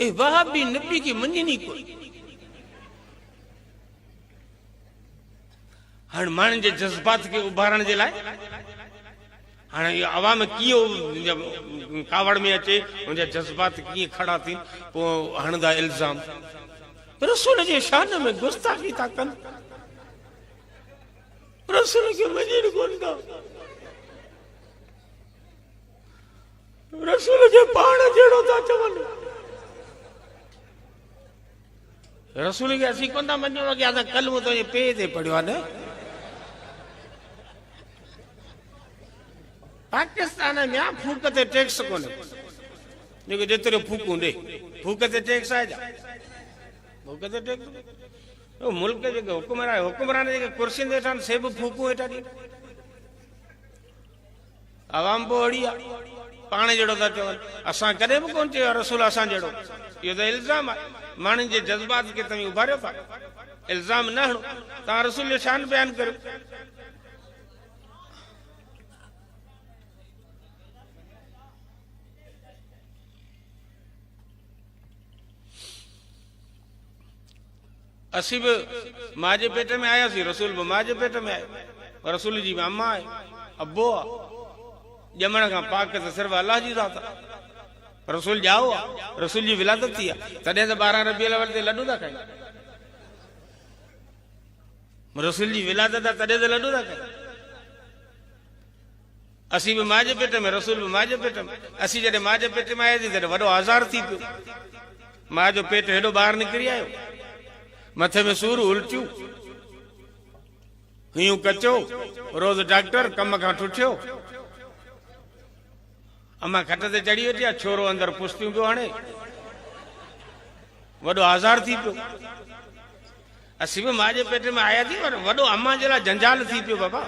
ए वहाबी नबी की मञनी कोई हाँ माण्हुनि जे जज़्बात खे उभारण जे लाइ हाँ अवाम कीअं कावड़ में अचे उनजा जज़्बात कीअं खड़ा थी पोइ हणंदा इल्ज़ाम रसूल जे शान में गुस्ताखी था कनि रसूल खे मञनि कोन था रसूल खे पाण जहिड़ो था चवनि रसूल खे असीं कोन था मञूं कि असां कल्ह मूं तुंहिंजे पे ते पढ़ियो आहे न पाकिस्तान में फूक ते टैक्स कोन्हे जेको जेतिरो फूकूं ॾे फूक ते टैक्स आहे छा फूक ते टैक्स मुल्क जेके हुकुमरान जेके कुर्सियुनि ते वेठा से बि फूकूं वेठा ॾियनि आवाम पोइ अहिड़ी आहे पाण जहिड़ो था चवनि असां कॾहिं बि कोन चयो रसूल असां जहिड़ो इहो त इल्ज़ाम आहे माण्हुनि जे जज़्बात खे तव्हां उभारियो था इल्ज़ाम न हणो तव्हां रसूल जो शान बयानु करियो असी भी माँ जे पेट में आयासीं रसूल भी माँ जे पेट में आयो रसूल जी भी अम्मा आहे अब्बो आहे ॼमण खां पाक त सिर्फ़ अल्लाह जी ज़ात आहे रसूल ॼाओ आहे रसूल जी विलादत थी आहे तॾहिं त 12 रबीउल अव्वल ते लॾूं था खाइनि रसूल जी विलादत आहे तॾहिं त लॾूं था खाइनि असीं भी माँ जे पेट में रसूल भी माँ जे पेट में असीं जॾहिं माँ जे पेट में आयासीं तॾहिं वॾो आज़ार थी पियो माँ जो पेट हेॾो ॿाहिरि निकिरी आयो मथे में सूर उल्टियूं हियूं कचो रोज डॉक्टर कम खां ठुठियो अम्मा खट ते चढ़ी वेठी आहे छोरो अंदर पुछतियूं पियो हाणे वॾो आज़ार थी पियो असीं बि मां जे पेट में आयासीं पर वॾो अम्मा जे लाइ जंजाल थी पियो बाबा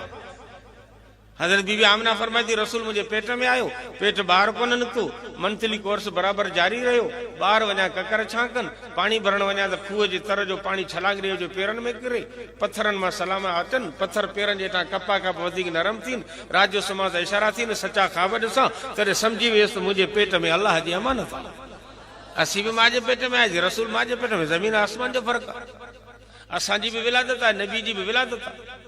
हज़रत बीबी आमिना फरमाई थी रसूल मुंहिंजे पेट में आयो पेट ॿाहिरि कोन निकितो मंथली कोर्स बराबरि जारी रहियो ॿाहिरि वञा ककर छा कनि पाणी भरण वञा त खूह जे तर जो पाणी छलांग रहियो जो पेरनि में किरे पथरनि मां सलाम अचनि पथर पेरनि जे हेठां कपा खां वधीक नरम थियनि राति जो समाज इशारा थियनि सचा ख़्वाब ॾिसां तॾहिं सम्झी वियुसि त मुंहिंजे पेट में अलाह जी अमानत आहे असीं बि मां जे पेट में आयासीं रसूल मां जे पेट में ज़मीन आसमान जो फ़र्क़ु आहे असांजी बि विलादत आहे नबी जी बि विलादत आहे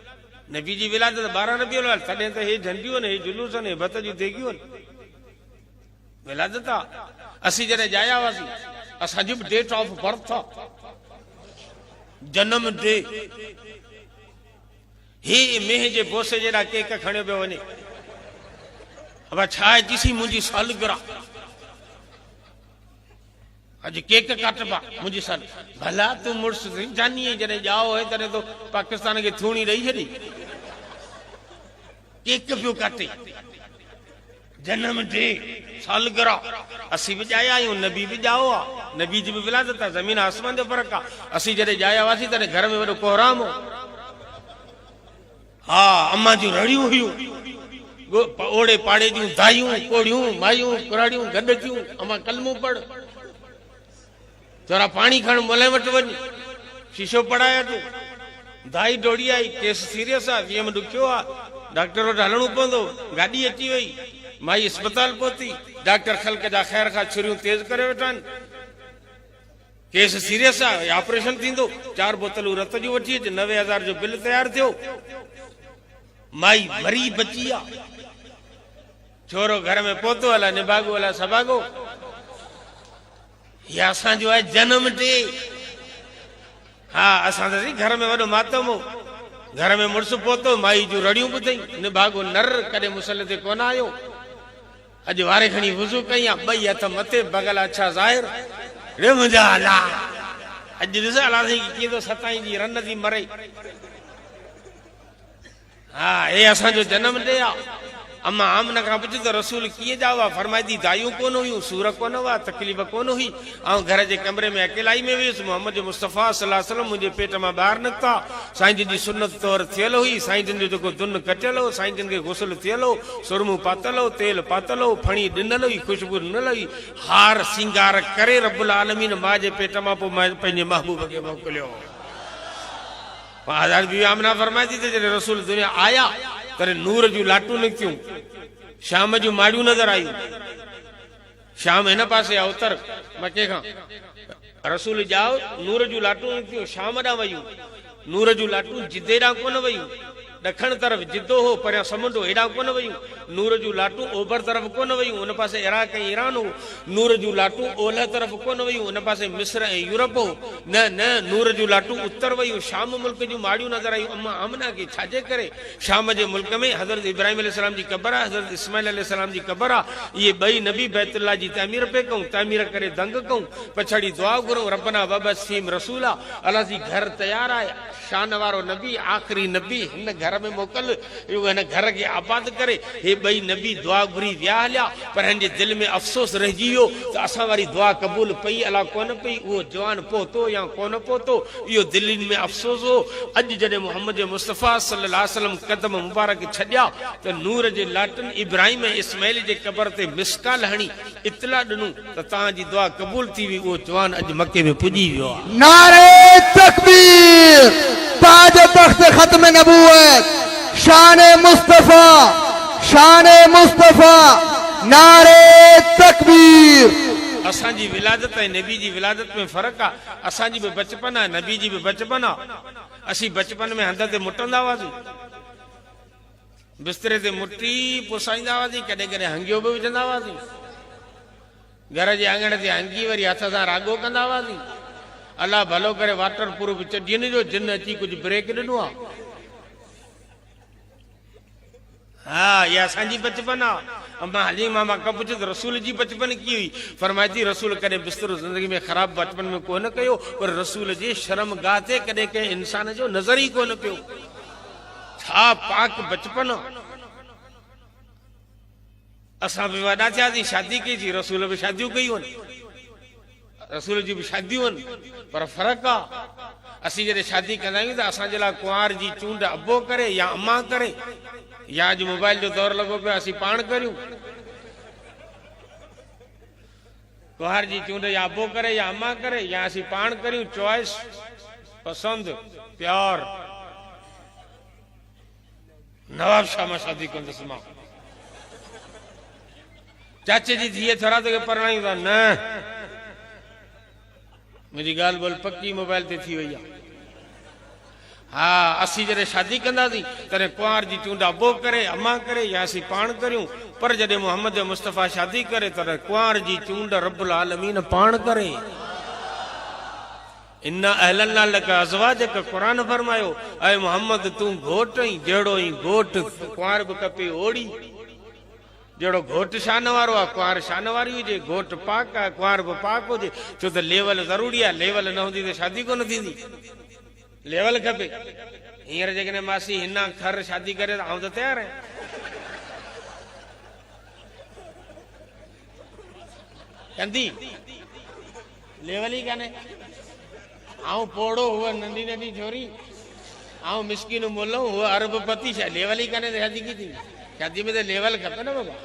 नबी जी विलादत 12 रबीउल अव्वल तॾहिं त हे झंडियूं आहिनि हे जुलूस आहिनि हे भत जूं देगियूं आहिनि विलादत आहे असीं जॾहिं जाया हुआसीं असांजी बि डेट ऑफ बर्थ आहे जनम डे हे मेह जे बोसे जहिड़ा केक खणियो पियो वञे अब छा आहे ॾिसी मुंहिंजी सालगिरह अज केक काटबा मुझे साल भला तू मुड़स जानी जने जाओ है तने तो पाकिस्तान के थूणी रही छड़ी केक पियो काटे जन्म डे सालगिरह असी भी जाया आयूं नबी भी जाओ आ नबी जी भी विलादत है जमीन आसमान जो फर्क आ असी जने जाया वासी तने घर में वडो कोहराम हो हाँ अम्मा जी रड़ियूं हुयूं ओड़े पाड़े जूं दायूं कोड़ियूं मायूं कुराड़ियूं गडकियूं अम्मा कलमो पढ़ जरा पानी खण मोले वट वञ शीशो पढ़ाया तू दाई दौड़ी आई केस सीरियस आहे वीएम ॾुखियो आहे डॉक्टर वटि हलणो पवंदो गाॾी अची वई माई अस्पताल पहुती डॉक्टर ख़ल्क जा ख़ैर खां छुरियूं तेज़ करे वेठा आहिनि केस सीरियस आहे ऑपरेशन थींदो 4 बोतलूं रत जूं वठी अच 90,000 जो बिल तयार थियो माई मरी बची आहे छोरो घर में पहुतो अला निभागो अला सभागो या असांजो आहे जन्म डे हाँ असां घर में वॾो मातम हो घर में मुड़स पहुतो माई जूं रड़ियूं ॿुधई निभागो नर कॾहिं मुसल ते कोन आयो अॼु वारे खणी वुज़ू कई आहे 2 हथ मथे बगल अच्छा ज़ाहिर रे मुंहिंजा अला अॼु ॾिस अला साईं कीअं थो 27 जी रन थी मरे हा हे असांजो जनम डे आहे अम्मा आमना का पुछ तो रसूल किए जावा फरमाई दी दायूं कोन हुयूं सूर कोन हुआ तकलीफ़ कोन हुई ऐं घर जे कमरे में अकेलाई में वियुसि मोहम्मद मुस्तफ़ा सल्लल्लाहु अलैहि वसल्लम मुंहिंजे पेट मां ॿाहिरि निकिता साईं जिन जी सुन्नत तौर थियल हुई साईं जिन जो जेको दुन कटियल हो साईं जिन खे गुसल थियल हो सुरमू पातल हो तेल पातल हो फणी ॾिनल हुई ख़ुशबू ॾिनल हुई हार सिंगार करे रब्बुल आलमीन मां जे पेट मां पोइ मां पंहिंजे महबूब खे मोकिलियो हज़रत बीबी आमिना फरमाई थी त जॾहिं रसूल दुनिया आया तॾहिं नूर जूं लाटूं निकितियूं शाम जूं माड़ियूं नज़र आयूं शाम इन पासे आहे उत्तर मके खां रसूल जाओ नूर जूं लाटूं थियो शाम ॾांहुं वयूं नूर जूं लाटूं जिदे ॾांहुं कोन वयूं दखण तरफ जिद्दो हो पर समुंड हेॾां कोन वयूं नूर जूं लाटूं ओभर तरफ कोन वयूं उन पासे इराक ऐं ईरान हो नूर जूं लाटूं ओलह तरफ कोन वयूं उन पासे मिस्र ऐं यूरोप हो न न नूर जूं लाटूं उत्तर वयूं शाम मुल्क जूं माड़ियूं नज़र आयूं अम्मा आमना खे छाजे करे शाम जे मुल्क में हज़रत इब्राहिम अलैहिस्सलाम जी क़बर आहे हज़रत इस्माइल अलैहिस्सलाम जी क़बर आहे इहे ॿई नबी बैतुल्लाह जी तामीर पे कयूं तामीर करे दंग कयूं पछाड़ी दुआ घुरूं रब्बना वबअस फीहिम रसूला अल्लाह जी घर तयार आहे शान वारो नबी आख़िरी नबी हिन घर में मोकल हिन घर के आबाद करे हे ॿई नबी दुआ घुरी विया हलिया पर हिन जे दिल में अफ़सोस रहिजी वियो त असां वारी दुआ क़बूल पई अला कोन पई उहो जवान पहुतो या कोन पहुतो इहो दिलनि में अफ़सोस हो अॼु जॾहिं मोहम्मद मुस्तफ़ा सल्लल्लाहु अलैहि वसल्लम क़दम मुबारक छॾिया त नूर जे लाटन इब्राहिम ऐं इस्माइल जे क़बर ते मिसकाल हणी इतला ॾिनूं त तव्हांजी दुआ क़बूल थी हुई उहो जवान अॼु मके में पुॼी वियो आहे नारे तकबीर ताज तख्त खत्म नबूवत शान मुस्तफा नारे तकबीर असांजी विलादत ऐं नबी जी विलादत में फ़र्क़ु आहे असांजी बि बचपन आहे नबी जी बि बचपन आहे असीं बचपन में हंध ते मुटंदा हुआसीं बिस्तरे ते मुटी पुसाईंदा हुआसीं कॾहिं कॾहिं हंगियो बि विझंदा हुआसीं घर जे आंगण ते हंगी वरी हथ सां राॻो कंदा हुआसीं अल्लाह भलो करे वाटर प्रूफ चडियुनि जो जिन अची कुझु ब्रेक ॾिनो आहे हा ये असांजी बचपन आहे अम्मा हली मामा का पुछो तो रसूल जी बचपन की हुई फरमाई थी रसूल कॾहिं बिस्तरो ज़िंदगी में ख़राब बचपन में कोन कयो पर रसूल जे शर्म गाह ते कॾहिं कंहिं इंसान जो नज़र ई कोन पियो छा पाक बचपन असां बि वॾा थियासीं शादी कईसीं रसूल बि शादियूं कयूं आहिनि रसूल जी भी शादियूं आहिनि पर फ़र्क़ु आहे असीं जॾहिं शादी कंदा आहियूं त असांजे लाइ कुंवार जी चूंड अबो करे या अम्मा करे या अॼु मोबाइल जो दौर लॻो पियो असीं पाण करियूं कुंवार जी चूंड या अबो करे या अम्मा करे या असीं पाण करियूं चॉइस पसंद प्यार नवाब शाह मां शादी कंदुसि मां चाचे जी धीअ थोरा ते परणायूं था न मुझी गाल बोल पक्की मोबाइल ते थी वई आहे हाँ असी जॾहिं शादी कंदासीं तॾहिं कुंवार जी चूंड अबो करे अम्मा करे या असीं पाण करियूं पर जॾहिं मोहम्मद मुस्तफ़ा शादी करे तॾहिं कुंवार जी चूंड रब्बुल आलमीन पाण करे इन्ना अहलना लका अज़वाजक क़ुरान फरमायो ऐं मोहम्मद तूं घोट ई जहिड़ो ई घोट कुंवार बि खपे ओड़ी जहिड़ो घोट शान वारो आहे कुंवार शान वारी हुजे घोट पाक आहे कुंवार बि पाक हुजे छो त लेवल ज़रूरी आहे लेवल न हूंदी त शादी कोन थींदी लेवल खपे हींअर जेकॾहिं मासी हिन खर शादी करे त आउं त तयारु आहियां कंदी लेवल ई कान्हे आउं पोड़ो हुअ नंढी नंढी छोरी आउं मिसकिन मुल्लो हुअ अरबपति छा लेवल ई कान्हे त शादी की थी शादी में त लेवल खपे न बाबा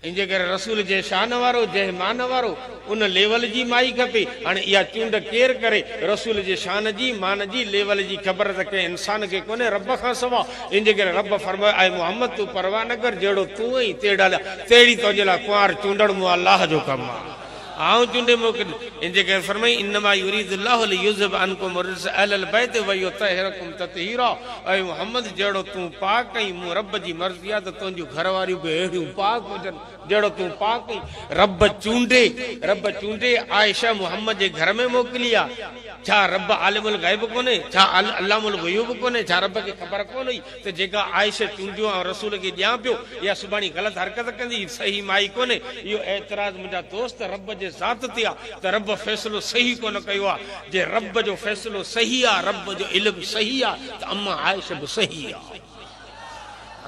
इनजे करे रसूल जे शान वारो जे मान वारो उन लेवल जी माई खपे हाणे इहा चूंड केरु करे रसूल जे शान जी मान जी लेवल जी ख़बर त कंहिं इंसान खे कोन्हे रब खां सवा इनजे करे रब फरमायो आहे मोहम्मद तूं परवाह न कर जहिड़ो तूं ई तहिड़ी तुंहिंजे लाइ कुंवार चूंडण मूं अलाह जो कमु आहे आउं चूंडे मोकिल इनजे करे फरमाई इन्नमा युरीदुल्लाहु लियुज़हिब अन्कुम रिज्स अहलल बैत व युतहिरकुम ततहीरा ऐं मोहम्मद जहिड़ो तूं पाक आई मूं रब जी मर्ज़ी आहे त तुंहिंजूं घरवारियूं बि अहिड़ियूं पाक हुजनि जहिड़ो तूं पाक आई रब चूंडे आयशा मोहम्मद जे घर में मोकिली आहे छा रब आलिमुल गैब कोन्हे छा अल्लामुल गुयूब कोन्हे छा रब खे ख़बर कोन हुई त जेका आयशा चूंडियो ऐं रसूल खे ॾियां पियो या सुभाणे ग़लति हरकत कंदी सही माई कोन्हे इहो एतिराज़ मुंहिंजा दोस्त रब जे ज़ात ते आहे त रब फ़ैसिलो सही कोन कयो आहे जे रब जो फ़ैसिलो सही आहे रब जो इल्मु सही आहे त अम्मा आयशा बि सही आहे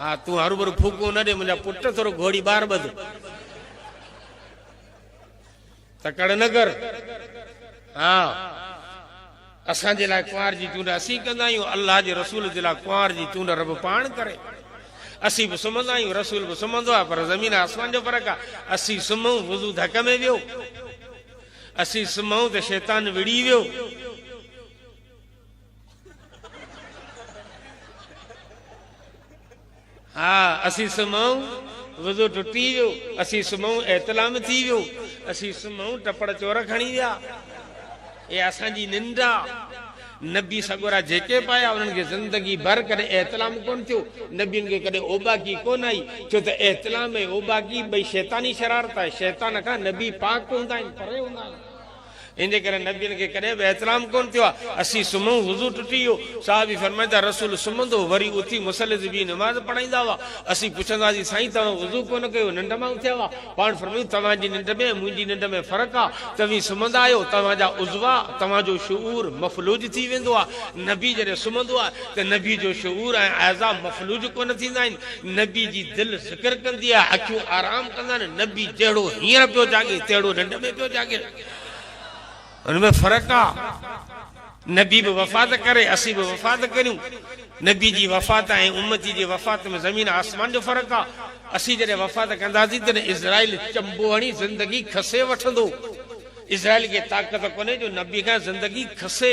हाँ तू हरूभरू फूको न दे मुंहिंजा पुट थोरो घोड़ी ॿार ॿध तकड़ न कर हाँ असांजे लाइ कुंवार जी चूंड असीं कंदा आहियूं अल्लाह जे रसूल जे लाइ कुंवार जी चूंड रब पाण करे असीं बि सुम्हंदा आहियूं रसूल बि सुम्हंदो आहे पर ज़मीन आसमान जो फ़र्क़ु आहे असीं सुम्हूं वुज़ू धक में वियो असीं सुम्हूं त शैतान विड़ी वियो हाँ असीं सुम्हूं वज़ू टुटी वियो, असीं सुम्हूं एतलाम थी वियो, असीं सुम्हूं टपड़ चोर खणी विया। ये असांजी निंड आहे। नबी सगोरा जेके पाया उन्हनि खे ज़िंदगी भर कॾहिं एतलाम कोन थियो, नबियुनि खे कॾहिं ओबाकी कोन आई, छो त एतलाम ऐं ओबाकी ॿई शैतानी शरारत आहे। शैतान खां नबी पाक हूंदा आहिनि, परे हूंदा आहिनि। इन करे नबियुनि खे कॾहिं बि एतलाम कोन थियो आहे। असीं सुम्हूं, वुज़ू टुटी वियो, साहबी फरमाईंदा रसूल सुम्हंदो, वरी उथी मुसले ते बीह नमाज़ पढ़ाईंदा हुआ। असीं पुछंदासीं साईं तव्हां वुज़ू कोन कयो, निंड मां उथिया हुआ? पाण फरमायूं तव्हांजी निंड में मुंहिंजी निंड में फ़र्क़ु आहे। तव्हीं सुम्हंदा आहियो, तव्हांजा उज़वा, तव्हांजो शऊर मफ़लूज थी वेंदो आहे। नबी जॾहिं सुम्हंदो आहे त नबी जो शऊर ऐं आज़ा मफ़लूज कोन थींदा आहिनि। नबी जी दिलि ज़िक्र कंदी आहे, अखियूं आराम कंदा आहिनि। नबी जहिड़ो हींअर पियो जागे तहिड़ो निंड में पियो जागे। उनमें फर्क आ। नबी भी वफात करे, असी भी वफात करूं। नबी जी वफात ऐं उम्मती जी वफात में ज़मीन आसमान जो फर्क आ। असी जॾहिं वफात कंदासीं त इज़राइल चंबो हणी ज़िंदगी खसे वठंदो। इज़राइल खे ताक़त कोन्हे जो नबी खां ज़िंदगी खसे।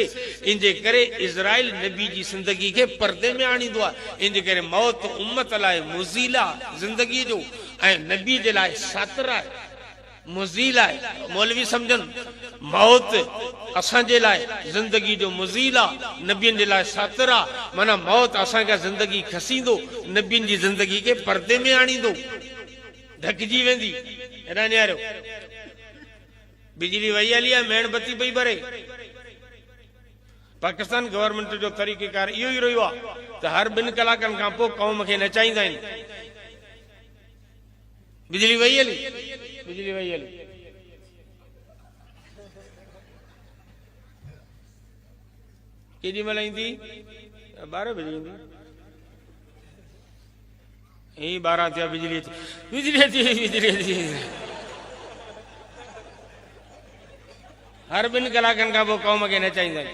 इनजे करे इज़राइल नबी जी ज़िंदगी खे पर्दे में आणींदो आहे। इनजे करे मौत उम्मत लाइ मुज़ीला ज़िंदगी जो ऐं नबी जे लाइ सातिर आहे, मुज़ील आहे। मौलवी समझन मौत असांजे लाइ ज़िंदगी जो मुज़ील आहे, नबियुनि जे लाइ सातिर आहे। माना मौत असांखे ज़िंदगी खसींदो, नबियुनि जी ज़िंदगी खे पर्दे में आणींदो, ढकिजी वेंदी। हेॾा नियारियो बिजली वई हली आहे, मेणबती पई भरे। पाकिस्तान गवर्नमेंट जो तरीक़ेकार इहो ई रहियो आहे त हर 2 कलाकनि खां पोइ क़ौम खे नचाईंदा आहिनि। बिजली वई हली, बिजली वई हली, केॾी महिल ईंदी? 12 बजे ईंदी। ही 12 थिया, बिजली अची, बिजली अची, बिजली अची। हर 2 कलाकनि खां पोइ क़ौम खे नचाईंदा आहिनि।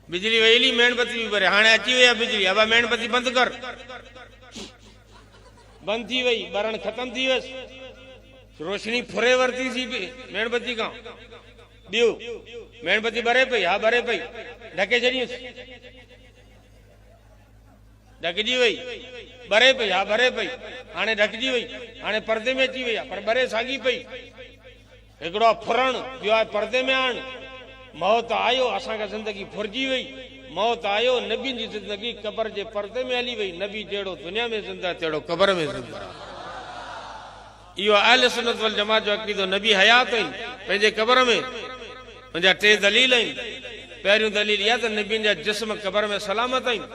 बिजली वई हली, मेणबती बि भरे। हाणे अची वई आहे बिजली, अब मेणबती बंदि कर। बंद थी वई, बरण खत्म थी वियसि, रोशनी फुरे वरती सी मेणबती खां। ॿियो मेणबती भरे पई, हा भरे पई, ढके छॾियसि, ढकिजी वई, भरे पई, हा भरे पई, हाणे ढकिजी वई, हाणे पर्दे में अची वई आहे, पर भरे साॻी पई। हिकिड़ो आहे फुरण, ॿियो आहे पर्दे में आण। मौत आयो, असांखे ज़िंदगी फुरजी वई। मौत आयो, नबी जी ज़िंदगी क़बर जे पर्दे में हली वई। नबी जहिड़ो दुनिया में ज़िंदा तहिड़ो क़बर में ज़िंदा। इहो अहले सुन्नत वल जमात जो अक़ीदो। नबी हयात आहिनि पंहिंजे क़बर में। मुंहिंजा 3 दलील आहिनि। पहिरियों दलील इहा त नबियुनि जा जिस्म क़बर में सलामत आहिनि।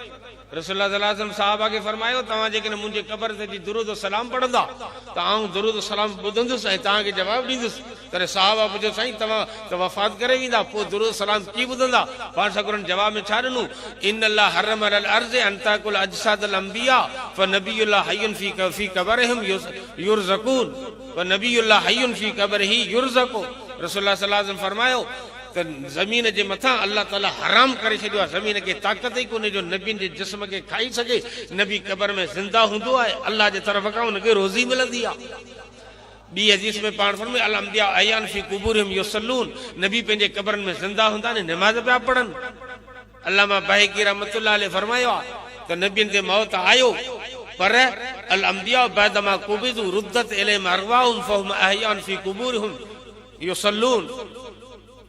रसूलुल्लाह सल्लल्लाहु अलैहि वसल्लम साहबा खे फरमायो, तव्हां जेकॾहिं मुंहिंजे क़बर ते दुरूद सलाम पढ़ंदा त आउं दुरूद सलाम ॿुधंदुसि ऐं तव्हांखे जवाबु ॾींदुसि। तॾहिं साहबा पुछो, साईं तव्हां त वफ़ात करे वेंदा, पोइ दुरूद सलाम कीअं ॿुधंदा? पाण सगुरनि जवाब में छा ॾिनो? इन अल्लाह हरम अलल अर्ज़ अन ताकुल अजसादल अंबिया फनबियुल्लाह हय्युन फी क़बरिहिम युरज़कून वनबियुल्लाह हय्युन फी क़बरिही युरज़कू। रसूलुल्लाह सल्लल्लाहु अलैहि वसल्लम फरमायो त ज़मीन जे मथां अल्लाह ताला हराम करे छॾियो आहे। ज़मीन खे ताक़त ई कोन्हे जो नबियुनि जे जिस्म खे खाई सघे। नबी क़बर में ज़िंदा हूंदो आहे, अल्लाह जे तरफ़ खां हुनखे रोज़ी मिलंदी आहे। ॿी हदीस में पाण फरमायो, अल अंबिया अयान फी कुबूरिहिम युसल्लून। नबी पंहिंजे क़बरनि में ज़िंदा हूंदा आहिनि, नमाज़ पिया पढ़नि। अल्लामा बहकी रहमतुल्लाह अलैह फरमायो आहे त नबियुनि ते मौत आयो, पर अल अंबिया बअदमा कुबिदू रुद्दत इलैहिम अरवाहुम फहुम अहयान फी कुबूरिहिम युसल्लून।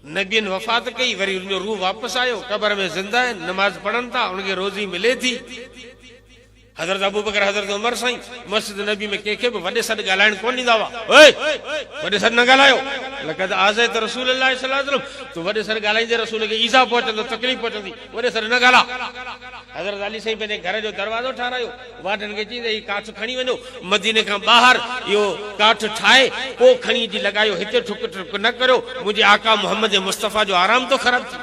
नबियुनि वफ़ात कई, वरी उनजो रूह वापसि आयो, क़बर में ज़िंदा आहिनि, नमाज़ पढ़नि था, उनखे रोज़ी मिले थी। हज़रत अबू बकर, हज़रत उमर साईं मस्जिद नबी में कंहिंखे बि वॾे सॾु ॻाल्हाइण कोन ॾींदा हुआ। ओए वॾे सॾु न ॻाल्हायो, लक़द आज़ैत रसूलुल्लाह सल्लल्लाहु अलैहि वसल्लम। तूं वॾे सॾु ॻाल्हाईंदे रसूल खे ईज़ा पहुचंदो, तकलीफ़ पहुचंदी, वॾे सॾु न ॻाल्हा। हज़रत अली साईं पंहिंजे घर जो दरवाज़ो ठारायो, वाढनि खे चई हीउ काठ खणी वञो, मदीने खां ॿाहिरि इहो काठ ठाहे पोइ खणी अची लॻायो, हिते ठुक ठुक न करियो, मुंहिंजे आका मोहम्मद मुस्तफ़ा जो आराम थो ख़राब थी।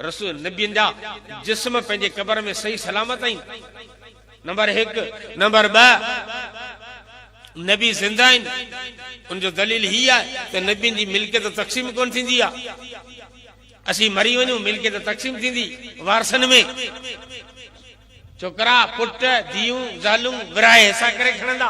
रसूल नबियुनि जा जिस्म पंहिंजे क़बर में सही सलामत आहिनि। नंबर 1। नंबर 2, नबी ज़िंदा आहिनि। उनजो दलील हीअ आहे त नबियुनि जी मिल्कियत तक़सीम कोन थींदी आहे। असीं मरी वञूं, मिल्कियत तक़सीम थींदी वारसनि में। छोकिरा पुट धीअरूं ज़ालूं विराए हिसा करे खणंदा।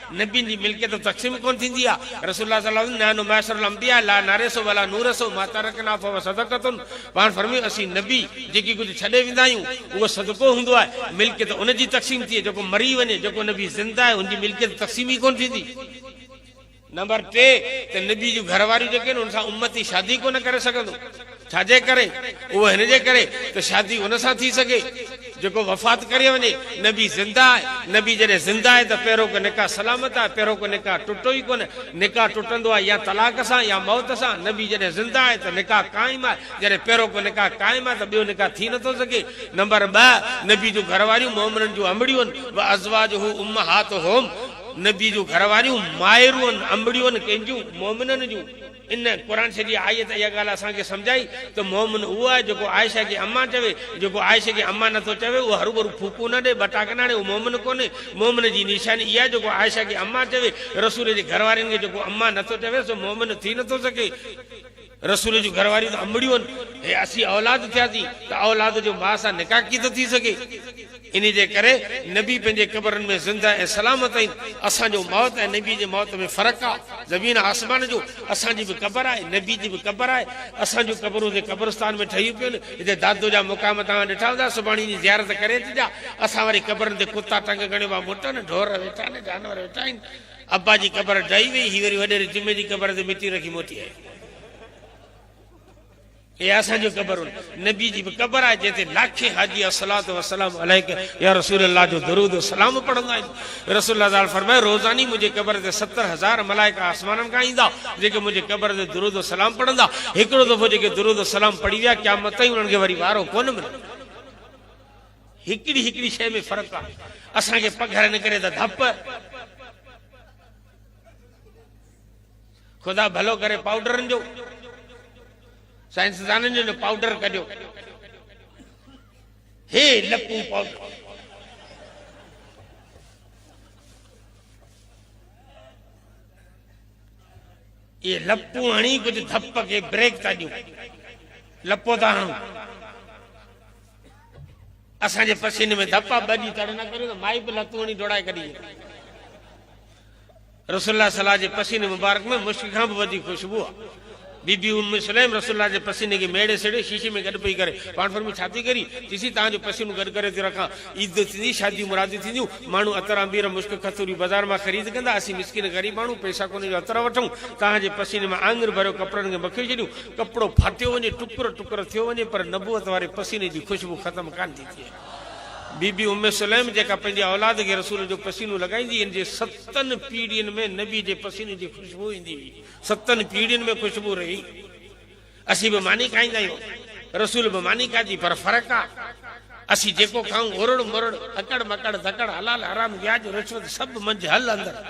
नबी जी मिल्कियत तक़सीम कोन थींदी आहे। रसूलुल्लाह सल्लल्लाहु अलैहि वसल्लम माशरुल अंबिया ला नारेसो वला नूरसो मा तरकना फव सदक़तुन। पाण फरमायो असीं नबी जेकी कुझु छॾे वेंदा आहियूं उहो सदको हूंदो आहे, मिल्कियत उन जी तक़सीम थिए। जेको मरी वञे, जेको नबी ज़िंदा आहे, उनजी मिल्कियत तक़सीम ई कोन थींदी। नंबर 3 त नबी जूं घरवारियूं जेके आहिनि उन सां उम्मती शादी कोन करे सघंदो। छाजे करे? उहो हिन जे करे त शादी उन सां थी सघे जेको वफ़ात करे वञे। नबी ज़िंदा आहे, नबी जॾहिं ज़िंदा आहे त पहिरों को निकाह सलामत आहे, पहिरों को निकाह टुटो ई कोन्हे। निकाह टुटंदो आहे या तलाक सां या मौत सां। नबी जॾहिं ज़िंदा आहे त निकाह क़ाइम आहे, जॾहिं पहिरों को निकाह क़ाइम आहे त ॿियो निकाह थी नथो सघे। नंबर 2 नबी जूं घरवारियूं मोमिननि जूं अमड़ियूं आहिनि। व अज़वाजुहु उम्महातुहुम, नबी जूं घरवारियूं मायरूं आहिनि, अमड़ियूं आहिनि कंहिंजूं मोमिननि जूं। इन क़ुरान शरीफ़ आयत इहा ॻाल्हि असांखे सम्झाई त मोमिन उहो आहे जेको आयशा खे अम्मा चवे। जेको आयशा खे अम्मा नथो चवे उहो हरूभरू फूकू न ॾे, बटाक न ॾे, उहो मोमिन कोन्हे। मोमिन जी निशानी इहा आहे जेको आयशा खे अम्मा चवे। रसूल जी घरवारियुनि खे जेको अम्मा नथो चवे सो मोमिन थी नथो सघे। रसूल जूं घरवारियूं त अमड़ियूं आहिनि। हे असीं औलाद थियासीं त औलाद जो माउ सां निकाह कीअं थी सघे? इन जे करे नबी पंहिंजे क़बरनि में ज़िंदा ऐं सलामत आहिनि। असांजो मौत ऐं नबी जे मौत में फ़र्क़ु आहे, ज़मीन आसमान जो। असांजी बि क़बर आहे, नबी जी बि क़बर आहे। असांजूं क़बरूं ते क़ब्रस्तान में ठही पियूं आहिनि। हिते दादो जा मुक़ाम तव्हां ॾिठा हूंदा, सुभाणे जी ज़ियारत करे अचिजा। असां वरी क़बरनि ते कुता टंग गणियो आहे, मुटनि ढोर वेठा आहिनि, जानवर वेठा आहिनि। अब्बा जी क़बर ढही वई, ही वरी वॾेरे जुमे जी क़बर ते मिटी रखी मोटी आहे। ये असांजो क़बर नबी जी बि क़बर आहे जंहिं ते लाखे हाजी अस्सलातु वस्सलाम अलैका या रसूल अल्लाह जो दरूद सलाम पढ़ंदा आहिनि। रसूल अल्लाह फरमाए रोज़ानी मुंहिंजे क़बर ते 70,000 मलाइका आसमाननि खां ईंदा जेके मुंहिंजे क़बर ते दरूद सलाम पढ़ंदा। हिकिड़ो दफ़ो जेके दरूद सलाम पढ़ी विया क़यामत ताईं उन्हनि खे वरी वारो कोन मिलंदो। हिकिड़ी हिकिड़ी शइ में फ़र्क़ु आहे। असांखे पघर निकिरे त धप, ख़ुदा भलो करे पाउडरनि जो, साइंसदाननि जो पाउडर कढियो, हे लपू पाउडर। ये लपू हणी कुछ धप के ब्रेक था ॾियूं, लपो था हणूं। असांजे पसीने में धपा बजी तड़ न करियो त माई बि लतू हणी दौड़ाए कढी। रसूलुल्लाह सल्लल्लाहु अलैहि पसीने मुबारक में मुश्क खां बि वधीक खुशबू आहे। बीबी उम्मे सुलैम रसूलुल्लाह जे पसीने के मेड़े सेड़े शीशे में गॾु पई करे पाण फरमी छाती करी तीसी तव्हांजो पसीनो गॾु करे थी रखां। ईद थींदी, शादियूं मुरादियूं थींदियूं, माण्हू अतर अंबीर मुश्क खतूरी बाज़ार मां ख़रीद कंदा। असीं मिस्किन ग़रीब माण्हू पैसा कोन्हे जो अतर वठूं। तव्हांजे पसीने में आंगर भरियो कपिड़नि खे मखे छॾियूं, कपिड़ो फाटियो वञे, टुकर टुकर थियो वञे, पर नबूअत वारे पसीने जी खुशबू ख़तमु कान थी थिए। बीबी उम्मे सुलैम जेका पंहिंजे औलाद खे रसूल जो पसीनो लॻाईंदी, इन जे 7 पीढ़ियुनि में नबी जे पसीने जी खुशबू ईंदी हुई। 7 पीढ़ियुनि में खुशबू रही। असीं बि मानी खाईंदा आहियूं, रसूल बि मानी खाधी, पर फ़र्क़ु आहे। असीं जेको खाऊं उरड़ मुरड़, अकड़ मकड़ धकड़, हलाल हराम व्याज रिश्वत सभु मंझि हल अंदरि।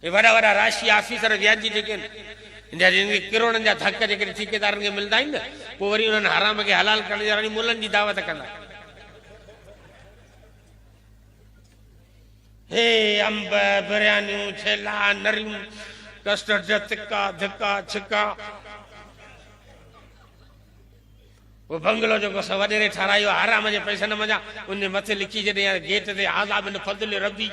हे वॾा वॾा राशि ऑफिसर व्याजी जेके आहिनि, जिनखे किरोड़नि जा धक जेके ठेकेदारनि खे मिलंदा आहिनि न, पोइ वरी उन्हनि हराम खे हलाल करण जा मुलनि जी दावत कंदा। हे अंब, बिरयानियूं, छेला, नरियूं, कस्टर्ड जा तिक्का धिक्का छिका, वो बंगलो जो को वडेरे ठारायो हराम जे पैसे न मजा, उन मथे लिखी जॾहिं गेट ते आज़ाब न फज़ल रबी।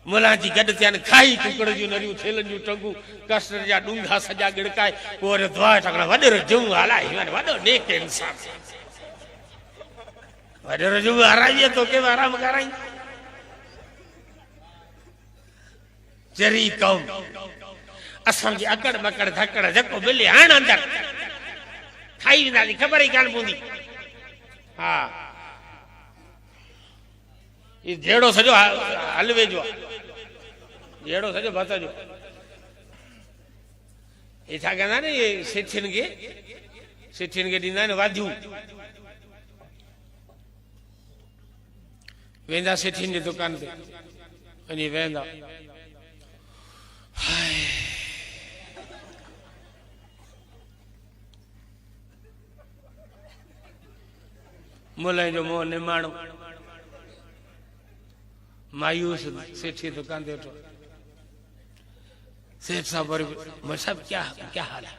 मुला जी गॾु थियन खाई टुकड़ जूं नरियूं, छेलनि जूं टंगूं, कस्टर्ड जा डूंगा सॼा गिड़काए, पोइ वरी दुआ टकड़ा वॾेरो जूं हलाए, वॾो नेक इंसान वॾेरो जूं हराइए तो के आराम कराई। जरी कौम असांजी अकड़ मकड़ धकड़ जेको मिले हाण अंदरि खाई वेंदासीं, ख़बर ई कान पवंदी। हा ये जहिड़ो सॼो हलवे जो, जहिड़ो सॼो भत जो। ये छा कंदा आहिनि, ये सेठियुनि खे ॾींदा आहिनि वाधियूं। वेंदा सेठियुनि जे दुकान ते, वञी वेंदा, मुलनि जो मोह निमाणो, मायूस सेठी दुकान ते वेठो। सेठ साहब वरी साहब क्या हाल है,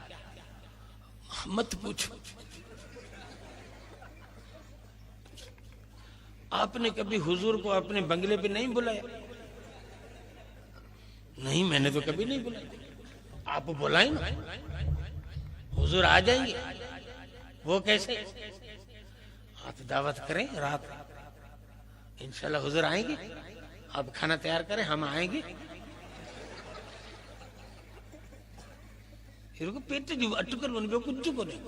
मत पूछो। आपने कभी हुजूर को अपने बंगले पे नहीं बुलाया? नहीं, मैंने तो कभी नहीं बुलाया। आप बुलाएं ना, हुजूर आ जाएंगे। वो कैसे? आप दावत करें रात, इंशाल्लाह हुजूर आएंगे। आप खाना तैयार करें, हम आएंगे। पेट जो अटकल बन गयो, कुछ को नहीं।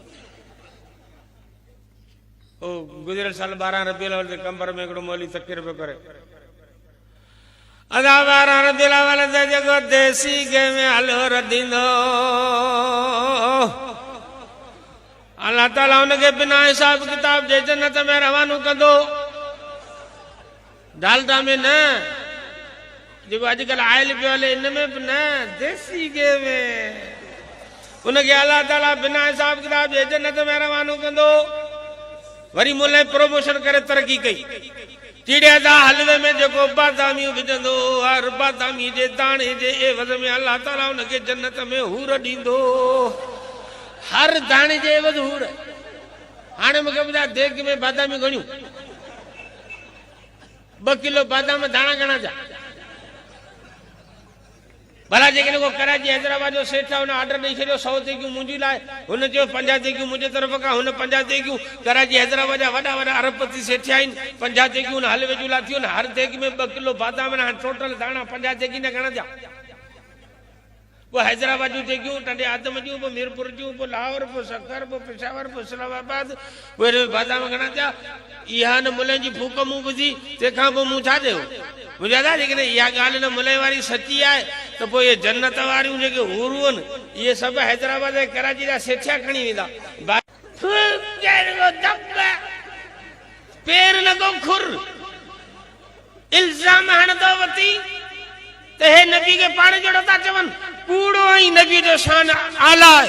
ओ गुजरल साल 12 रबीउल अव्वल कंबर में एकड़ो मौली तकरीर पे करे। अदा 12 रबीउल अव्वल ते जगो देसी गे में हलो रदींदो, अल्लाह ताला उनके बिना हिसाब किताब जे जन्नत में रवानो कंदो। डालडा में न, जेको अजकल आयल पियो हले इन में न, देसी गे में उनके अल्लाह ताला बिना हिसाब किताब जे जन्नत में रवानो कंदो। वरी मुले प्रमोशन करे तरक्की कई। चिड़िया दा हलवे में जेको बादामी विझंदो, हर बादामी जे दाणे जे एवज़ में अल्लाह ताला उनके जन्नत में हूर ॾींदो। हर दाणे जे एवज़ हूर। हाणे मूंखे ॿुधाए, देग में बादामी घणियूं? 2 किलो बादाम दाणा घणा जा? भला जेकॾहिं को कराची हैदराबाद जो सेठ आहे, हुन ऑर्डर ॾेई छॾियो 100 तेगियूं मुंहिंजी लाइ, हुन चयो 50 तेगियूं मुंहिंजे तरफ़ खां, हुन 50 तेगियूं। कराची हैदराबाद जा वॾा वॾा अरबपति सेठ आहिनि, 50 तेगियूं हुन हलवे जूं लाथियूं आहिनि। हर तेग में 2 किलो बादाम, टोटल दाणा 50 तेगी न घणा जा? वो हैदराबाद जूं तेगियूं, टंडे आदम जूं, पोइ मीरपुर जूं, पोइ लाहौर, पोइ सकर, पोइ पेशावर, पोइ इस्लामाबाद, उहे बादाम घणा थिया? इहा न मुले जी फूक मूं ॿुधी, तंहिंखां पोइ मूं छा ॾियो? मुंहिंजा दा जेकॾहिं इहा ॻाल्हि न मुले वारी सची आहे त पोइ इहे जन्नत वारियूं जेके हूरूं आहिनि, इहे सभु हैदराबाद ऐं कराची जा सेठिया खणी वेंदा। पेर न को खुर इल्ज़ाम हणंदो वती त हे नबी खे पाण जहिड़ो था चवनि। कूड़ो ऐं नबी जो शान आला आहे।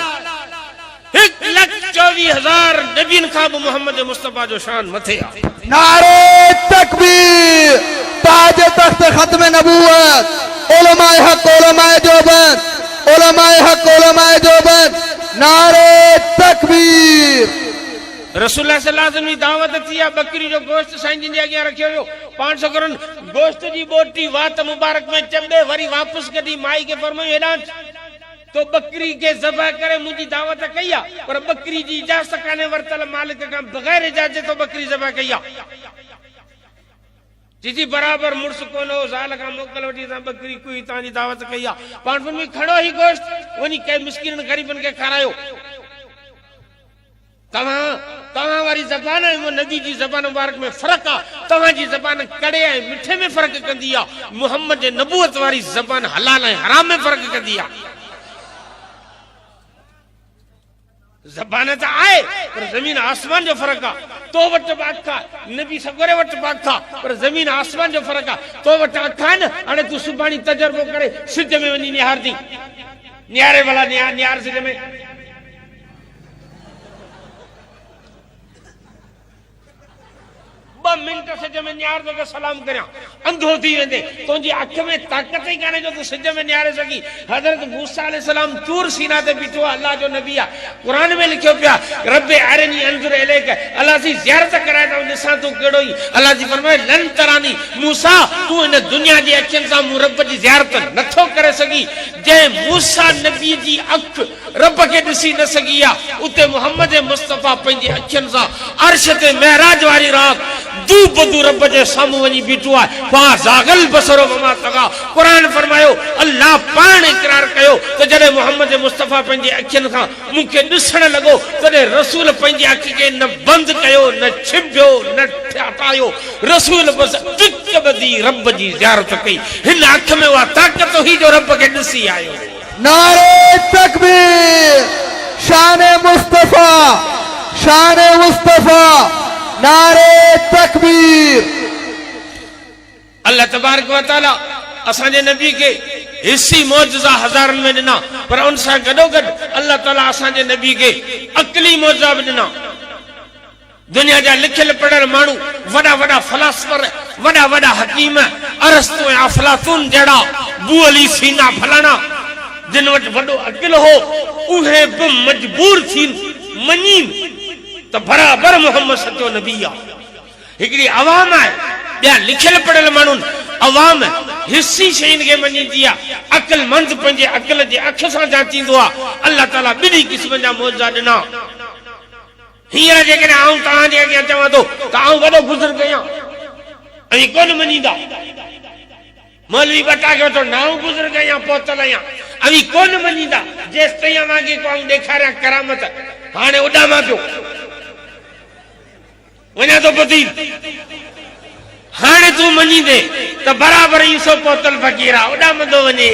1,24,000 नबियनि खां बि मोहम्मद मुस्तफ़ा जो शान मथे आहे। नारे तकबीर, ताज तख्त खत्म नबूवत, उलमाए हक उलमाए देवबंद, उलमाए हक उलमाए देवबंद, नारे तकबीर। रसूलुल्लाह सल्लल्लाहु अलैहि वसल्लम जी दावत थी आहे। बकरी जो गोश्त साईं जिन जे अॻियां रखियो वियो। 500 ग्राम गोश्त जी बोटी वात मुबारक में चंबे, वरी वापस कढी माई के फरमायो हेॾां तो बकरी के ज़बह करे मुंहिंजी दावत कई आहे, पर बकरी जी इजाज़त कान्हे वरतल मालिक खां, बग़ैर इजाज़त तो बकरी ज़बह कई आहे। जी बराबर मुड़स कोन हो, ज़ाल खां मोकल वठी असां बकरी कोई तव्हांजी दावत कई आहे। पाण में खड़ो ही गोश्त वञी कंहिं मिस्किन ग़रीबन खे खारायो। तव्हां वारी ज़बान ऐं नबी जी ज़बान मुबारक में फ़र्क़ु आहे। तव्हांजी ज़बान कड़े ऐं मिठे में फ़र्क़ु कंदी आहे। मुहम्मद जे नबूअत वारी ज़बान हलाल ऐं हराम में फ़र्क़ु कंदी आहे। ज़बान त आहे, पर ज़मीन आसमान जो फ़र्क़ु आहे। तो वटि बि अख आहे, नबी सगोरे वटि बि अख आहे, पर ज़मीन आसमान जो फ़र्क़ु आहे। तो वटि अख आहे न, हाणे तूं सुभाणे तजुर्बो करे सिज में वञी निहारदी, निहारे भला निहार सिज में। 2 मिनट सिज में निहार तो सलाम करियां, अंधो थी वेंदे। तुंहिंजी अख में ताक़त ई कान्हे जो तूं सिज में निहारे सघी। हज़रत मूसा अलैहिस्सलाम तूर सीना ते बीठो आहे, अल्लाह जो नबी आहे। क़ुरान में लिखियो पिया, रब्बे अरनी अंजुर इलैक, अल्लाह जी ज़ियारत कराए त ॾिसां तूं कहिड़ो ई। अल्लाह जी फरमाए लन तरानी, मूसा तूं हिन दुनिया जी अखियुनि सां मूं रब जी ज़ियारत नथो करे सघी। जंहिं मूसा नबी जी अख रब खे ॾिसी न सघी आहे, उते मोहम्मद मुस्तफ़ा पंहिंजी अखियुनि सां अर्श ते महराज वारी रात दू बदू रब जे साम्हूं वञी बीठो आहे। फाज़ागल बसरो वमा तगा। क़ुरान फरमायो, अल्लाह पाण इकरार कयो त जॾहिं मोहम्मद मुस्तफ़ा पंहिंजी अखियुनि खां मूंखे ॾिसण लॻो, तॾहिं रसूल पंहिंजी अखि खे न बंदि कयो, न छिबियो, न हटायो। रसूल बसि हिक ॿधी रब जी ज़ियारत कई। हिन अख में उहा ताक़त हुई जो रब खे ॾिसी आयो। नारे तकबीर, शान मुस्तफा, शान मुस्तफा, नारे तकबीर। अल्लाह तबारक व तआला असांजे नबी के हिस्सी मौजज़ा हज़ारनि में ॾिना, पर उन सां गॾोगॾु अल्लाह ताला असांजे नबी के अक़ली मौजज़ा बि ॾिना। दुनिया जा लिखियल पढ़ियल माण्हू, वॾा वॾा फलासफर, वॾा वॾा हकीम, अरस्तु ऐं अफलातून जहिड़ा, बुअली सीना फलाणा, जिन वटि वॾो अक़िल हो, उहे बि मजबूर थी मञी त बराबर मोहम्मद सचो नबी आहे। हिकड़ी अवाम है, ॿिया लिखियल पढ़ियल माण्हू अवाम हिस्सी शयुनि खे मञींदी आहे। अक़लमंद पंहिंजे अक़ल जे अख सां जाचींदो आहे। अल्लाह ताला ॿिनी क़िस्म जा मौजा ॾिना। हींअर जेकॾहिं आऊं तव्हांजे अॻियां चवां थो त आऊं वॾो बुज़ुर्ग आहियां ऐं कोन मञींदा, मौलवी बटा खे वठो नाऊं बुज़ुर्ग आहियां पहुतल आहियां ऐं कोन मञींदा, जेसि ताईं अव्हांखे को आऊं ॾेखारियां करामत, हाणे उॾामां पियो वञा थो पुती, हाणे तूं मञींदे त बराबरि ई सो पहुतल फ़क़ीर आहे, उॾामंदो वञे।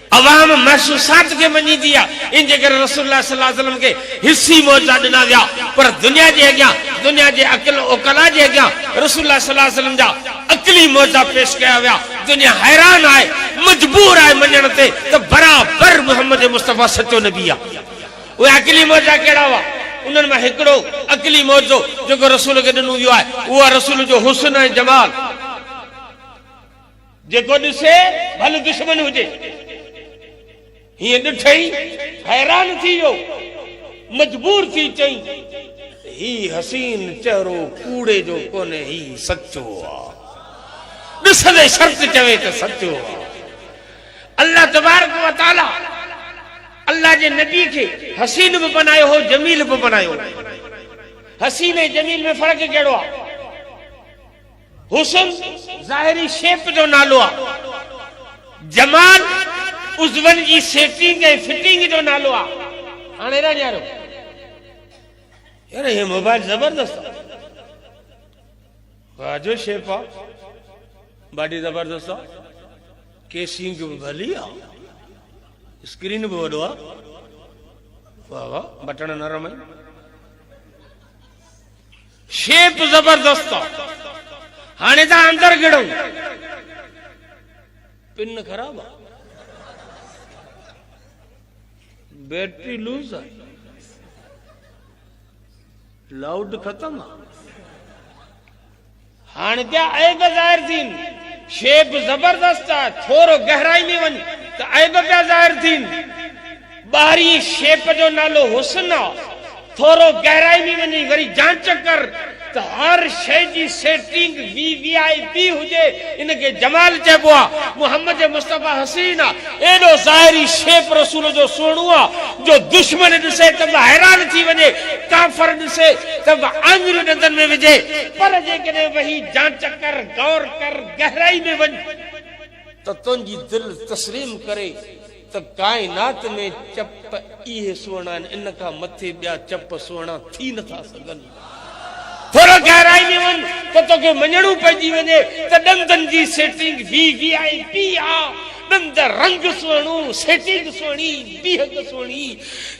अवाम महसूसात के मञींदी आहे। इन जे करे रसूलुल्लाह सल्लल्लाहु अलैहि वसल्लम खे हिस्सी मौजा ॾिना विया, पर दुनिया जे अॻियां, दुनिया जे अक़ल ओकला जे अॻियां रसूलुल्लाह सल्लल्लाहु अलैहि वसल्लम जा अक़ली मौजा पेश कया विया। दुनिया हैरान आहे, मजबूर आहे मञण ते त बराबरि मुहम्मद मुस्तफ़ा सचो नबी आहे। उहे अक़ली मौजा कहिड़ा हुआ? उन्हनि मां हिकिड़ो अक़ली मौजो जेको रसूल खे ॾिनो वियो आहे, उहा रसूल जो हुस्न ऐं जमाल। जेको ॾिसे भले दुश्मन हुजे, हीअं ॾिठई हैरान थी वियो, मजबूर थी चई ही हसीन चेहरो कूड़े जो कोन्हे, ही सचो आहे। ॾिसंदे शर्त चवे त सचो आहे। अल्लाह तबारक व तआला अल्लाह जे नबी के हसीन भी बनायो हो, जमील भी बनायो। हसीन ऐं जमील में फर्क कहिड़ो आहे? हुस्न ज़ाहिरी शेप जो नालो आहे, जमाल उज़वन जी सेटिंग ऐं फिटिंग जो नालो आहे। हाणे न ॼाणो यार, ये मोबाइल जबरदस्त आहे, वाजो शेप आहे, बॉडी जबरदस्त आहे, केसिंग भी भली आहे, स्क्रीन भी वॾो आहे, वाह वाह, बटन नरम है, शेप जबरदस्त आहे। हाणे त अंदर गिड़ो पिन खराब आहे, बैटरी लूज है, लाउड खत्म है। हाणे क्या ऐब ज़ाहिर थीन, शेप जबरदस्त है, थोरो गहराई में वञ त ऐब पिया ज़ाहिर थीन। ॿाहिरी शेप जो नालो हुस्न आहे, थोरो गहराई में वञी वरी जांच कर त हर शइ जी सेटिंग वीआईपी हुजे, इनके जमाल चइबो आहे। मुहम्मद मुस्तफ़ा हसीन आहे, एॾो ज़ाहिरी शेप रसूल जो सुहिणो आहे जो दुश्मन ॾिसे त हैरान थी वञे, काफ़र ॾिसे त आङुरियूं ॾंदनि में विझे। पर जेकॾहिं वही जांच कर, गौर कर, गहराई में वञ त तुंहिंजी दिलि तस्लीम करे त काइनात में चप इहे सुहिणा आहिनि, इन खां मथे ॿिया चप सुहिणा थी नथा सघनि। थोरो गहराई में वञ त तोखे मञणो पइजी वञे त ॾंदनि जी सेटिंग वीआईपी आहे, ॾंद रंग सुहिणो, सेटिंग सुहिणी, बीहक सुहिणी।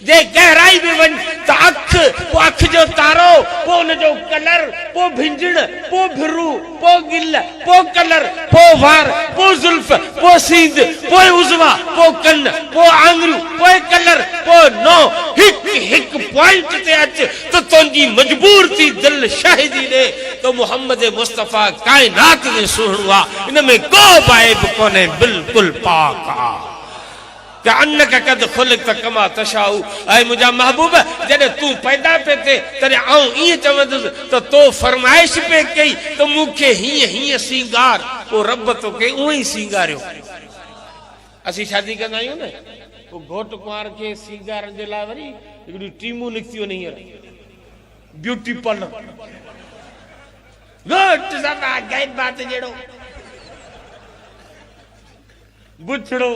जे गहराई में वञ त अख, पोइ अख जो तारो, पोइ उन जो कलर, पोइ भिंजण, पोइ भिरू, पोइ गिल, पोइ कलर, पोइ वार, पोइ ज़ुल्फ, पोइ सींद, पोइ उज़वा, पोइ कन, पोइ आङुरियूं, पोइ कलर, पोइ नो, हिकु हिकु पॉइंट ते अच त तुंहिंजी मजबूर थी दिलि शाहिदी ॾे त मुहम्मद मुस्तफ़ा काइनात में सुहिणो आहे, इन में को बाइब कोन्हे, बिल्कुलु पाक आहे। अन्नक कद खुलिक़्त कमा तशाउ, ऐं मुंहिंजा महबूब जॾहिं तूं पैदा पे थे तॾहिं आऊं ईअं चवंदुसि त तो फरमाइश पे कई त मूंखे हीअं हीअं सींगार, पोइ रब तोखे उहो ई सींगारियो। असीं शादी कंदा आहियूं न, पोइ घोट कुंवार खे सींगारण जे लाइ वरी हिकिड़ियूं टीमूं निकितियूं आहिनि, हींअर ब्यूटी पार्लर, घोट सदा गैबात जहिड़ो बुछड़ो,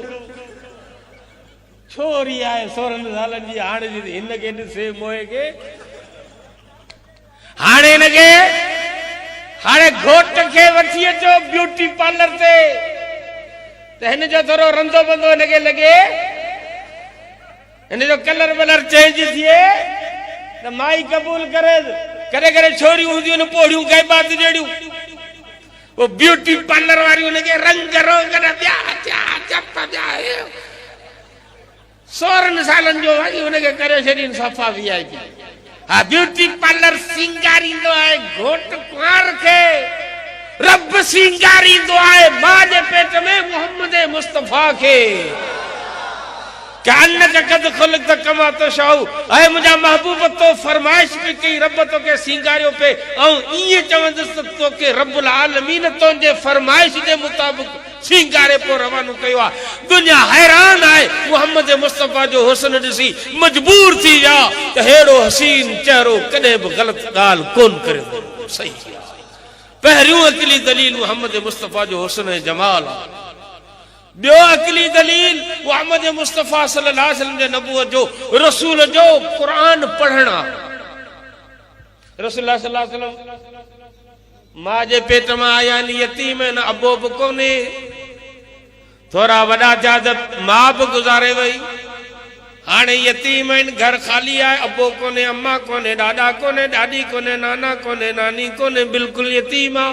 छोरी आहे 16 सालनि जी, हाणे हिनखे ॾिसे मोए खे, हाणे हिनखे, हाणे घोट खे वठी अचो ब्यूटी पार्लर ते त हिन जो थोरो रंदो बंदो हिनखे लॻे, हिन जो कलर वलर चेंज थिए त माई क़बूल करे। करे करे छोरियूं हूंदियूं आहिनि पोड़ियूं गैबात जहिड़ियूं, वो ब्यूटी पार्लर वारियूं हुनखे रंग रोग ॿिया थिया, चप ॿिया, 16 सालनि जो वरी हुनखे करे छॾीनि सफ़ा वीआईपी। हा, ब्यूटी पार्लर सिंगारींदो आहे घोट कुंवार खे, रब सिंगारींदो आहे मां जे पेट में मुहम्मद मुस्तफ़ा खे। कानक कद खुलक त कमा तो शाऊ ऐ मुजा महबूब तो फरमाइश भी कई रब तो के सिंगारियो पे औ इए चवंदस तो के रब्बुल आलमीन तो जे फरमाइश के मुताबिक सिंगारे पो रवानो कयो दुनिया हैरान है मोहम्मद मुस्तफा जो हुस्न दिसी मजबूर थी या त हेड़ो हसीन चेहरो कदे भी गलत गाल कोन करे सही पहरियों अकली दलील मोहम्मद मुस्तफा जो हुस्न जमाल बियो अकली दलील मोहम्मद मुस्तफा सल्लल्लाहु अलैहि वसल्लम जे नबूवत जो रसूल जो कुरान पढ़ना रसूलुल्लाह सल्लल्लाहु अलैहि वसल्लम मां जे पेट में आया नी यतीम न अबो भी कोने थोड़ा वड़ा थिया त मां भी गुजारे वई हाणे यतीम इन घर खाली है अबो कोने अम्मा कोने दादा कोने दादी कोने नाना कोने नानी कोने बिल्कुल यतीम आ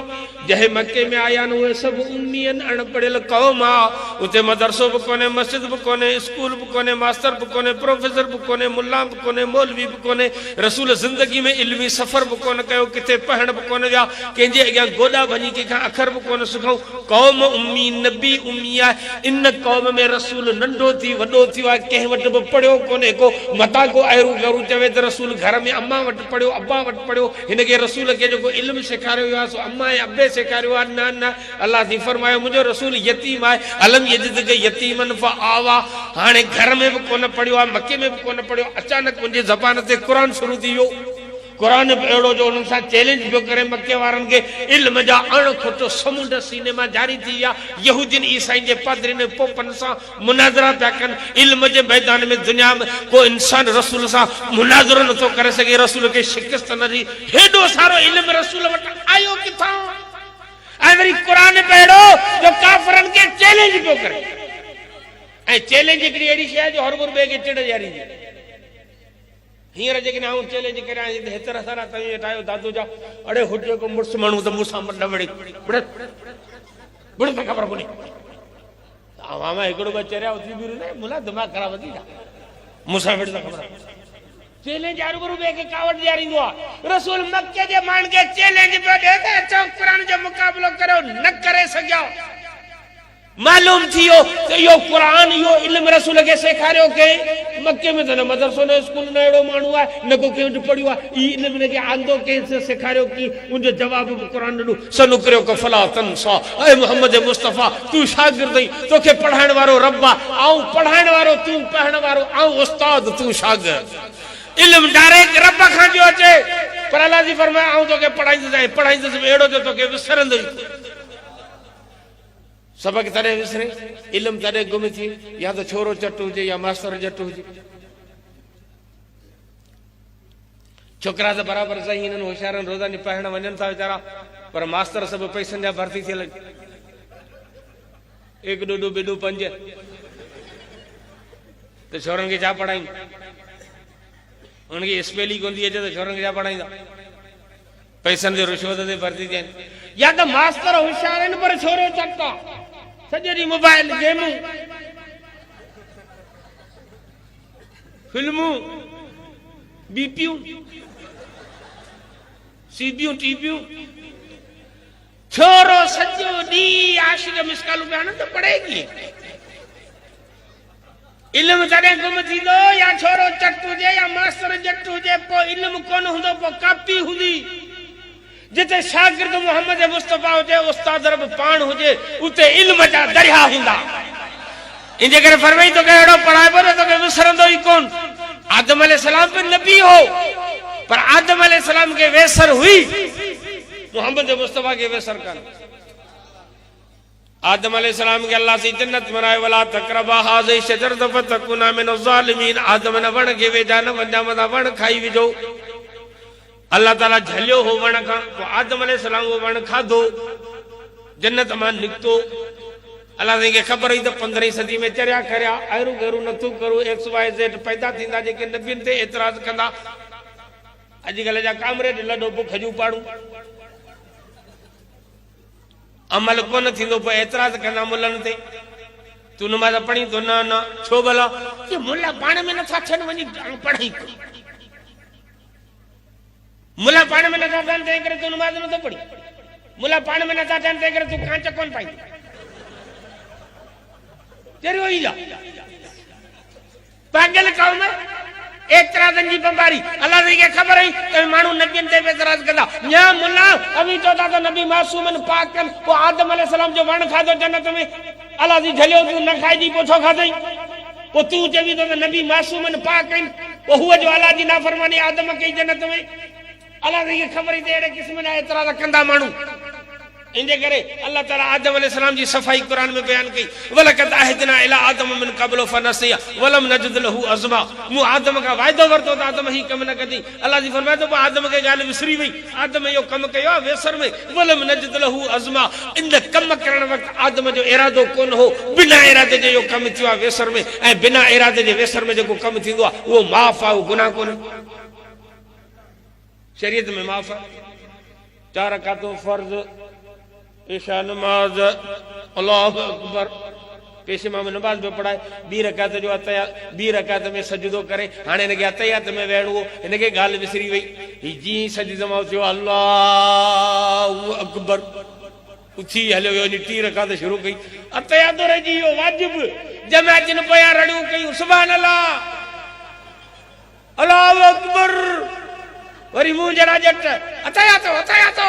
जहे मक्के में आया न उहे सब उम्मियन अनपढ़ियल कौम आ उते मदरसो भी कोने मस्जिद भी कोने स्कूल भी कोने मास्टर भी कोने प्रोफेसर भी कोने मुल्ला भी कोने मौलवी भी कोने रसूल जिंदगी में इल्मी सफर भी कोन कयो किथे पढ़ण भी कोन विया कंहिंजे अॻियां गोॾा भञी कंहिंखां अखर भी कोन सिखऊं कौम उम्मी नबी उम्मी आहे इन कौम में रसूल नंढो थी वॾो थियो आहे कंहिं वटि बि पढ़ियो कोने को मता को अहिड़ो गरू चवे त रसूल घर में अम्मा वटि पढ़ियो अब्बा वटि पढ़ियो हिनखे रसूल खे जेको इल्मु सेखारियो वियो आहे सो अम्मा ऐं अब्बे सेखारियो आहे न न अल्लाह थी फरमायो मुंहिंजो रसूल यतीम आहे अलम यजिदक यतीमन फआवा हाणे घर में भी कोन पढ़ियो आहे मके में भी कोन पढ़ियो अचानक मुंहिंजी ज़बान ते कुरान शुरू थी वियो कुरान अहिड़ो जो उन्हनि सां चैलेंज पियो करे मके वारनि खे इल्म जा अणखुट समुंड सीने मां जारी थी विया यहूदिन ईसाइन जे पादरिन पोपन सां मुनाज़रा पिया कनि इल्म जे मैदान में दुनिया में को इंसान रसूल सां मुनाज़रो नथो करे सघे रसूल खे शिकस्त न ॾी हेॾो सारो इल्म रसूल वटि आयो किथां ऐं वरी कुरान पहिड़ो जो काफ़रनि खे चैलेंज पियो करे ऐं चैलेंज हिकिड़ी अहिड़ी शइ आहे जो हर ॿिए खे चिड़ ॾियारींदी हींअर जेकॾहिं आऊं चैलेंज करियां हेतिरा सारा तव्हीं वेठा आहियो दादू जा अड़े हुजे को मुड़ुस माण्हू त मूंसां न विड़े बुड़ त ख़बर कोन्हे मां हिकिड़ो ॿ चरिया उथी बि न मुला दिमाग़ ख़राब थी विया मूंसां विड़ त ख़बर चैलेंज हर ॿिए खे कावड़ ॾियारींदो आहे रसूल मके जे माण्हुनि खे चैलेंज पियो ॾिए त अचो क़ुरान जो मुक़ाबिलो करियो न करे सघिया मालूम थियो त इहो कुरान इहो इल्म रसूल खे सेखारियो कंहिं मके में त न मदरसो न स्कूल न अहिड़ो माण्हू आहे न को कंहिं वटि पढ़ियो आहे ई इल्म हिनखे आंदो कंहिं सेखारियो की उनजो जवाब बि क़ुरान ॾिनो सनुकरियो का फला तनसा ऐ मोहम्मद मुस्तफा तूं शागिर्द आई तोखे पढ़ाइण वारो रब आहे आऊं पढ़ाइण वारो तूं पढ़ण वारो आऊं उस्ताद तूं शागिर्द इल्म डायरेक्ट रब खां पियो अचे पर अल्लाह जी फरमाए आऊं तोखे पढ़ाईंदुसि अहिड़ो जो तोखे विसरंदो सबक तॾहिं विसरे इल्म तॾहिं गुम थी या तो छोरो चट हुजे या मास्टर जट हुजे छोकरा त बराबरि सही हिननि होशियारनि रोज़ानी पढ़ण वञनि था वीचारा पर मास्टर सभु पैसनि जा भर्ती थियल एक ॾोॾो ॿेॾो पंज त छोरनि खे छा पढ़ायूं उनखे स्पेलिंग कोन थी अचे त छोरनि खे छा पढ़ाईंदा पैसनि जे रिश्वत ते भर्ती थियनि या त मास्टर होशियार आहिनि पर छोरो चट आहे सॼो ॾींहुं मोबाइल गेमूं फिल्मूं बीपियूं सीबियूं टीबियूं छोरो सॼो ॾींहुं आशिक मिसकालूं पिया आहिनि त पढ़े कीअं इल्म तॾहिं गुम थींदो या छोरो चट हुजे या मास्टर जट हुजे पोइ इल्म कोन हूंदो पोइ कापी हूंदी जिते शागिर्द मोहम्मद मुस्तफा हुजे उस्ताद रब पाण हुजे उते इल्म जा दरिया हूंदा इन करे फरमाई तो अहिड़ो पढ़ाइबो न तोखे विसरंदो ई कोन आदम अलैहिस्सलाम पे नबी हो पर आदम अलैहिस्सलाम के वेसर हुई मोहम्मद मुस्तफा के वेसर कान आदम अलैहिस्सलाम के अल्लाह से जन्नत मनाए वला तकरबा हाज़िही शजरत फतकुना मिन ज़ालिमीन आदम न वण के वेझा न वञा मथा वण खाई विझो अल्लाह ताला झलियो हो वण खां पोइ आदम अलैहिस्सलाम वो वण खाधो जन्नत मां निकितो अल्लाह खे ख़बर हुई त 15वीं सदी में चरिया करिया अहिड़ो गहिरो नथो करो XYZ पैदा थींदा जेके नबियुनि ते एतिराज़ कंदा अॼुकल्ह जा कामरेड लॾो बुख जूं पाड़ू अमल कोन थींदो पोइ एतिराज़ कंदा मुलनि ते तूं नमाज़ पढ़ी तो न छो भला मुला पाण में नथा थियनि वञी पढ़ाई मुला पाण में नथा थियनि तंहिं करे तूं नमाज़ नथो पढ़ी मुला पाण में नथा थियनि तंहिं करे तूं कांच कोन पाईंदी जहिड़ो ई पागल कौम एतराज़न जी बंबारी अल्लाह खे ख़बर है त माण्हू नबियनि ते एतराज़ कंदा या मुल्ला अभी चवंदा त नबी मासूमन पाक कन पोइ आदम अलैहिस्सलाम जो वण खाधो जन्नत में अल्लाह जी झलियो तूं न खाइजी पोइ छो खाधई पोइ तूं चवी थो त नबी मासूमन पाक आहिनि पोइ हुअ जो अल्लाह जी नाफ़रमानी आदम कई जन्नत में अल्लाह खे ख़बर ई त अहिड़े क़िस्म जा एतराज़ कंदा माण्हू इंदे करे अल्लाह ताला आदम अलैहिस्सलाम जी सफ़ाई कुरान में बयान कई वलक़द अहदना इला आदम मिन क़ब्ल फनसिया वलम नजिद लहू अज़मा मूं आदम का वायदो वरतो त आदम ही कम न कदी अल्लाह जी फरमाए तो आदम के गाल विसरी वई आदम यो कम कयो वेसर में वलम नजिद लहू अज़मा इन कम करण वक्त आदम जो इरादो कोन हो बिना इरादे जो यो कम थियो वेसर में ऐं बिना इरादे जे वेसर में जो कम थींदो आ वो माफ़ आ गुनाह कोन शरीयत में माफ़ आ 4 रकातों फर्ज ईशा नमाज अल्लाहु अकबर पेश इमाम नमाज में पढ़ाए 2 रकात जो अतया 2 रकात में सजदो करे हाने इनके अतयात में वेणो इनके गाल विसरी वई ही जी सजदो में थियो अल्लाहु अकबर उठी हलो यो 3 रकात शुरू कई अतया तो रही यो वाजिब जमा जिन पया रड़ियो कई सुभान अल्लाह अल्लाहु अकबर वरी मुंह जरा जट अतया तो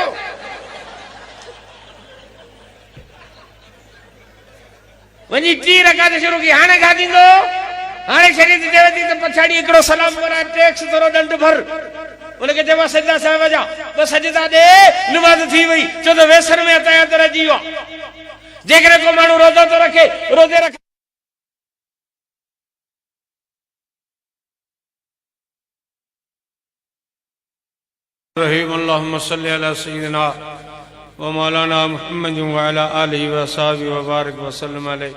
वही 3 रकात शुरू की हाने खा दींदो हाने शरीयत देवे थी त पछाड़ी एकड़ो सलाम वरा टैक्स थोरो दंड भर उनके जवा सजदा साहब जा तो सजदा दे नमाज थी वई चो तो वेसर में अतया तो रजी वियो जेकरे को माण्हू रोज़ो तो रखे रोज़े रखे रहीम अल्लाहुम्मा सल्ली अला सय्यिदिना व मौलाना मुहम्मद व अला आलिहि व सहाबिहि व बारिक व सल्लम अलैहि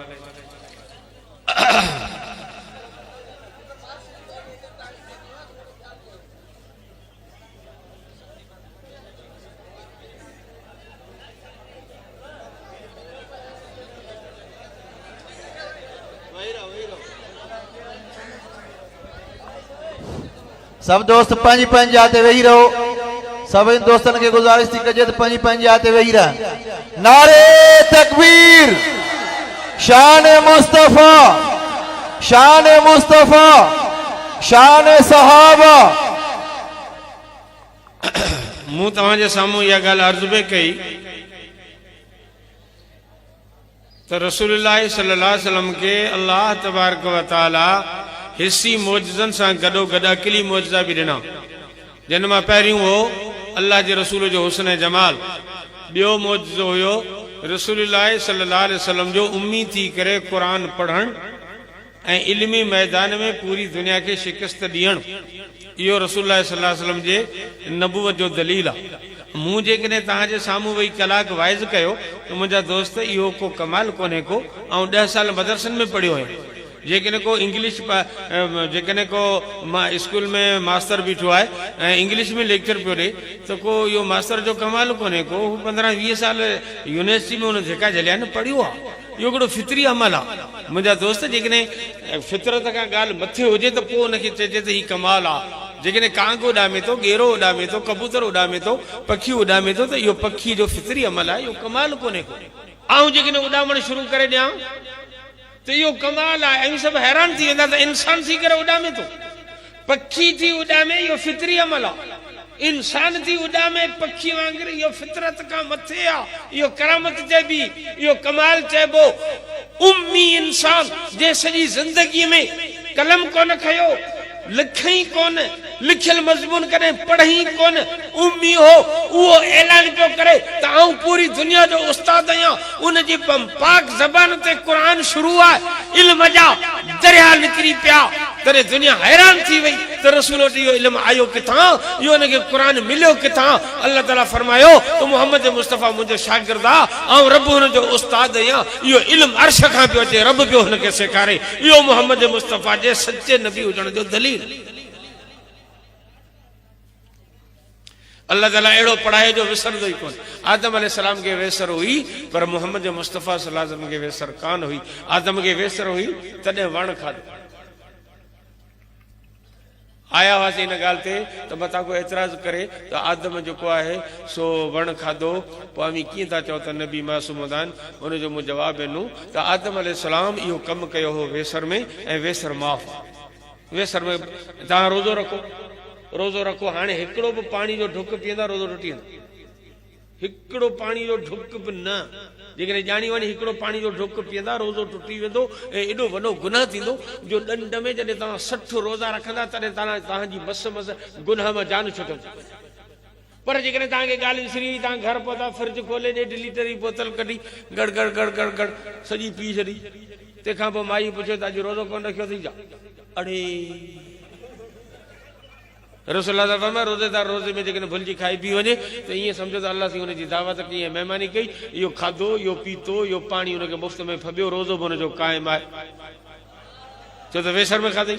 सब दोस्त पंज पंज आते वही रहो सभी दोस्तन के गुजारिश थी कजे तो पंज पंज आते वही रहा नारे तकबीर शान मुस्तफा शान सहाबा मूं तव्हांजे साम्हूं इहा ॻाल्हि अर्ज़ बि कई त रसूलुल्लाह सल्लल्लाहु अलैहि वसल्लम के अल्लाह तबारक व तआला हिस्सी मौजज़नि सां गॾो गॾु अकिली मौजज़ा बि ॾिना जिन मां पहिरियों हो अल्लाह जे रसूल जो हुस्न ऐं जमाल ॿियो मौजज़ो हुयो रसूलुल्लाह सल्लल्लाहु अलैहि वसल्लम जो उम्मी थी करे क़ुरान पढ़ण ऐं इल्मी मैदान में पूरी दुनिया के शिकस्त ॾियण इहो रसूलुल्लाह सल्लल्लाहु अलैहि वसल्लम जे नबूवत जो दलील आहे मूं जेकॾहिं तव्हांजे साम्हूं वेही कलाक वाइज़ कयो त मुंहिंजा दोस्त इहो को कमाल कोन्हे को ऐं 10 साल मदरसनि में पढ़ियो आहियां जेकॾहिं को इंग्लिश जेकॾहिं को मां स्कूल में मास्टर बीठो आहे ऐं इंग्लिश में लेक्चर पियो ॾे त को इहो मास्टर जो कमाल कोन्हे को 15-20 साल यूनिवर्सिटी में हुन धिका झलिया न पढ़ियो आहे इहो हिकिड़ो फितरी अमल आहे मुंहिंजा दोस्त जेकॾहिं फितरत खां ॻाल्हि मथे हुजे त पोइ हुनखे चइजे त हीउ कमाल आहे जेकॾहिं कांग उॾामे थो गेरो उॾामे थो कबूतर उॾामे थो पखी उॾामे थो त इहो पखी जो फितरी अमल आहे इहो कमाल कोन्हे को ऐं जेकॾहिं उॾामण शुरू करे ॾियां तो यो कमाल है सब हैरान थी वेंदा त इंसान थी करे उॾामे तो पखी थी उॾामे यो फितरी अमल है इंसान थी उॾामे पखी वांगुरु यो फितरत का मथे आ यो करामत चइबी यो कमाल चइबो उम्मी इंसान जे सॼी ज़िंदगी में कलम कोन खयो लिखई कोन लिखियल मज़मून कॾहिं पढ़ी कोन उम्मी हो वो ऐलान पियो करे त आऊं पूरी दुनिया जो उस्ताद आहियां उन जी पाक ज़बान ते क़ुरान शुरू आहे इल्म जा दरिया निकिरी पिया तॾहिं दुनिया हैरान थी वई त रसूल वटि इहो इल्म आयो किथां इहो हुनखे क़ुरान मिलियो किथां अल्लाह ताला फरमायो त मोहम्मद मुस्तफ़ा मुंहिंजो शागिर्द आहे ऐं रब हुनजो उस्ताद आहियां इहो इल्म अर्श खां पियो अचे रब पियो हुनखे सेखारे इहो मोहम्मद मुस्तफ़ा जे सचे नबी हुजण जो दलील अल्लाह ताला एड़ो पढ़ाए जो विसरदो ही कोन आदम अलैहिस्सलाम के वेसर हुई पर मोहम्मद मुस्तफ़ा सल्लल्लाहु अलैहि वसल्लम के वेसर कान हुई आदम के वेसर हुई तॾहिं वण खाधो आया हुआसीं इन ॻाल्हि ते त मथां को एतिराज़ करे त आदम जेको आहे सो वण खाधो पोइ अमी कीअं था चओ त नबी मासूम हूंदा आहिनि हुनजो मूं जवाबु ॾिनो त आदम अलैहिस्सलाम इहो कमु कयो हो वेसर में ऐं वेसर माफ़ वेसर में तव्हां रोज़ो रखो, रोज़ो रखो। हाणे हिकिड़ो बि पाणी जो ढुक पीअंदा रोज़ो टुटी वेंदो। हिकिड़ो पाणी जो ढुक बि न, जेकॾहिं ॼाणी वञी हिकिड़ो पाणी जो ढुक पीअंदा रोज़ो टुटी वेंदो ऐं एॾो वॾो गुनाह थींदो जो ॾंड में जॾहिं तव्हां 60 रोज़ा रखंदा तॾहिं तव्हांजी मस गुनाह मां जान छुटंदी। पर जेकॾहिं तव्हांखे ॻाल्हि विसरी वई, तव्हां घर पहुता, फ्रिज खोले 1.5 लीटर जी बोतल कढी गड़ गड़ गड़ गड़ गड़ सॼी पी छॾी। तंहिंखां पोइ माई पुछियो त अॼु रोज़ो कोन रखियो अथई छा? अड़े रसूलुल्लाह साहब फरमाया रोज़ेदार रोज़े में जेकॾहिं भुलिजी खाई पी वञे त ईअं सम्झो त अल्लाह साईं हुनजी दावत कई ऐं महिमानी कई। इहो खाधो, इहो पीतो, इहो पाणी हुनखे मुफ़्त में फबियो, रोज़ो बि हुनजो क़ाइमु आहे। छो त वेसर में खाधई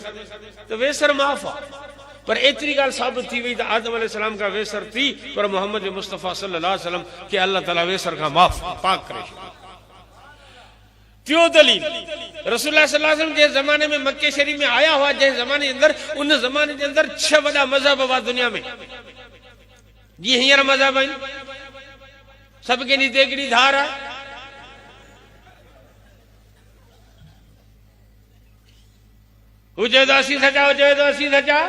त वेसर माफ़ आहे। पर एतिरी ॻाल्हि साबित थी वई त आदम अलैहिस्सलाम खां वेसर थी, पर मोहम्मद मुस्तफ़ा सल्लल्लाहु अलैहि वसल्लम खे अल्लाह ताला वेसर खां माफ़ पाक करे छॾियो। टियों दलील, रसूलुल्लाह सल्लल्लाहु अलैहि वसल्लम जंहिं ज़माने में मक्के शरीफ में आया हुआ, जंहिं ज़माने जे अंदरि, उन ज़माने जे अंदरि 6 वॾा मज़हब हुआ दुनिया में। जीअं हींअर मज़हब आहिनि, सभु कंहिंजी ते हिकिड़ी धार आहे। हू चए थो असीं सचा, हू चए थो असीं सचा।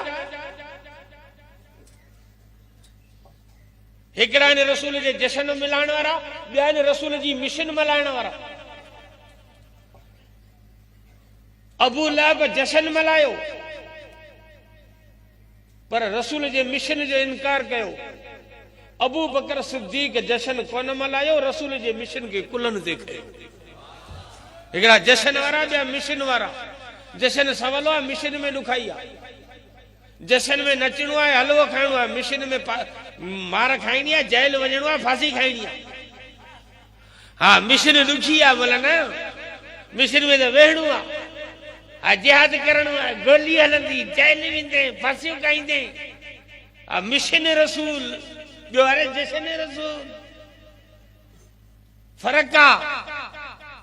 हिकिड़ा आहिनि रसूल जे जश्न मिलाइण वारा, ॿिया आहिनि रसूल जी मिशन मल्हाइण वारा। अबू लहब जश्न मल्हायो पर रसूल जे मिशन जो इनकार कयो। अबू बकर सिद्दीक जश्न कोन मल्हायो, रसूल जे मिशन खे कुल्हनि ते खयो। हिकिड़ा जश्न वारा, ॿिया मिशन वारा। जश्न सवलो आहे, मिशन में ॾुखाई आहे। जश्न में नचणो आहे, हलवो खाइणो आहे, मिशन में मार खाइणी आहे, जेल वञणो आहे, फांसी खाइणी आहे। हा मिशन ॾुखी आहे बोला न, मिशन में त वेहणो आहे, जिहाद करणो आहे, गोली हलंदी, जेल वेंदे, फांसियूं खाईंदे। मिशन रसूल, ॿियो अरे जश्न रसूल, फ़र्क़ु आहे।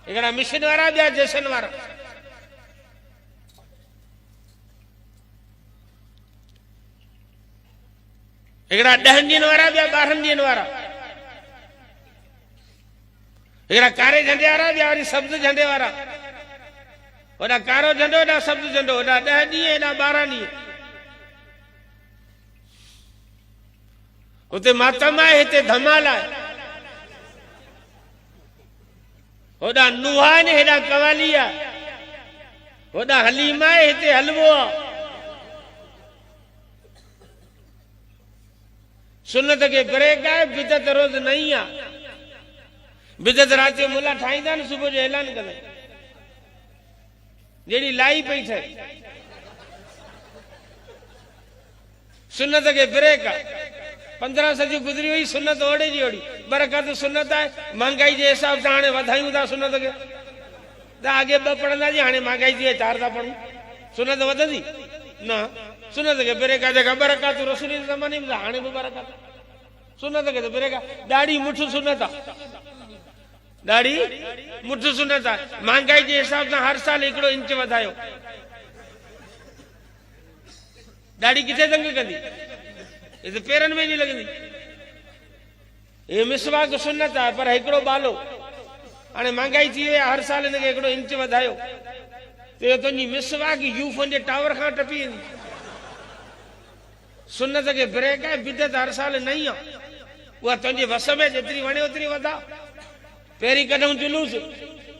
हिकिड़ा मिशन वारा, ॿिया जश्न वारा। हिकिड़ा 10 ॾींहंनि वारा, ॿिया 12 ॾींहंनि वारा। हिकिड़ा कारे झंडे वारा, ॿिया वरी सब्ज़ झंडे वारा। होॾा कारो झंडो, होॾा सब्ज़ झंडो, होॾा 10 ॾींहं, हेॾा 12 ॾींहं। हुते मातम आहे, हिते धमाल आहे। होॾा नुहा आहिनि, हेॾा कवाली आहे। होॾा हलीमा आहे, हिते हलवो आहे। सुन्नत खे ब्रेक आहे, बिदत रोज़ नई आहे। बिदत राति जो मुला ठाहींदा आहिनि, सुबुह जो ऐलान कंदा आहिनि, जहिड़ी लाई पई ठहे। सुन्नत खे ब्रेक आहे। 15 सदी गुज़री हुई, सुन्नत ओड़े जी ओड़ी। बरकत सुन्नत आहे। महांगाई जे हिसाब सां हाणे वधायूं था सुन्नत खे। त अॻे 2 पढ़ंदा जी, हाणे महांगाई थी 4 था पढ़ूं, सुन्नत वधंदी न। सुन्नत खे ब्रेक आहे। जेका बरकत रसूल जे ज़माने में, हाणे बि बरकत। सुन्नत खे त ब्रेक आहे। ॾाढी मुठ सुन्नत आहे, ॾाढी मुठ सुन्नत आहे। महांगाई जे हिसाब सां हर साल 1 इंच वधायो। ॾाढी किथे तंग कंदी, ये तो पेरनि में नहीं लगंदी। ये मिसवाक सुन्नत आहे, पर 1 बालो। हाणे महांगाई थी वई, हर साल हिनखे 1 इंच वधायो त तुंहिंजी मिसवाक यूफोन जे टावर खां टपी वेंदी। सुन्नत खे ब्रेक आहे। बिदत हर साल नई आहे, उहा तुंहिंजे वस में जेतिरी वणे ओतिरी वधा। पहिरीं कढूं जुलूस,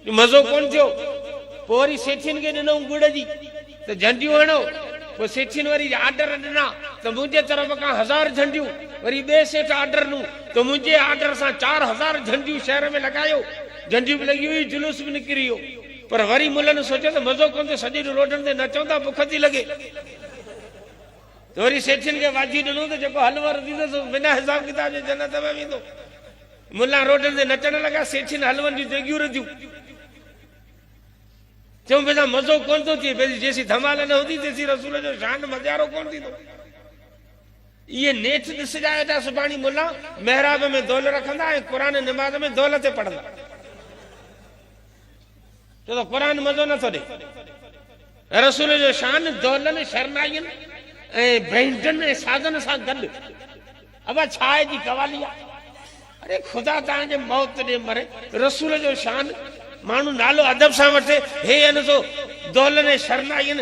मज़ो कोन थियो, पोइ वरी सेठियुनि खे ॾिनऊं गुड़ जी त झंडियूं हणो। पोइ सेठियुनि वरी आर्डर ॾिना त मुंहिंजे तरफ़ खां 1000 झंडियूं। वरी ॿिए सेठ आर्डर ॾिनो त मुंहिंजे आर्डर सां 4000 झंडियूं शहर में लॻायो। झंडियूं बि लॻी हुई, जुलूस बि निकिरी वियो। पर वरी मुलनि सोचियो त मज़ो कोन थियो, सॼे ॾींहुं रोडनि ते नचूं था, बुख थी लॻे। त वरी सेठियुनि खे वाजी ॾिनो त जेको हलवर ॾींदुसि बिना हिसाब किताब जे जन्नत में वेंदो। मुला रोडनि ते नचण लॻा, सेठियुनि हलवनि जूं देगियूं रधियूं। चऊं बेटा मज़ो कोन थो थिए, जेसीं धमाल न हूंदी तेसीं रसूल जो शान मज़ारो कोन थींदो। इहे नेठ ॾिसजा वेठा सुभाणे मुला महराब में दौल रखंदा ऐं क़ुर निमाज़ में दौल ते पढ़ंदा। छो त क़ुर मज़ो नथो ॾे। रसूल जो शान दौलनि, शरनाइनि ऐं बैंडनि ऐं साधन सां गॾु। अब छा आहे जी कवाली आहे। अरे ख़ुदा तव्हांजे मौत ॾे मरे। रसूल जो शान माण्हू नालो अदब सां वठे। हे न तो दोलन शरनाइन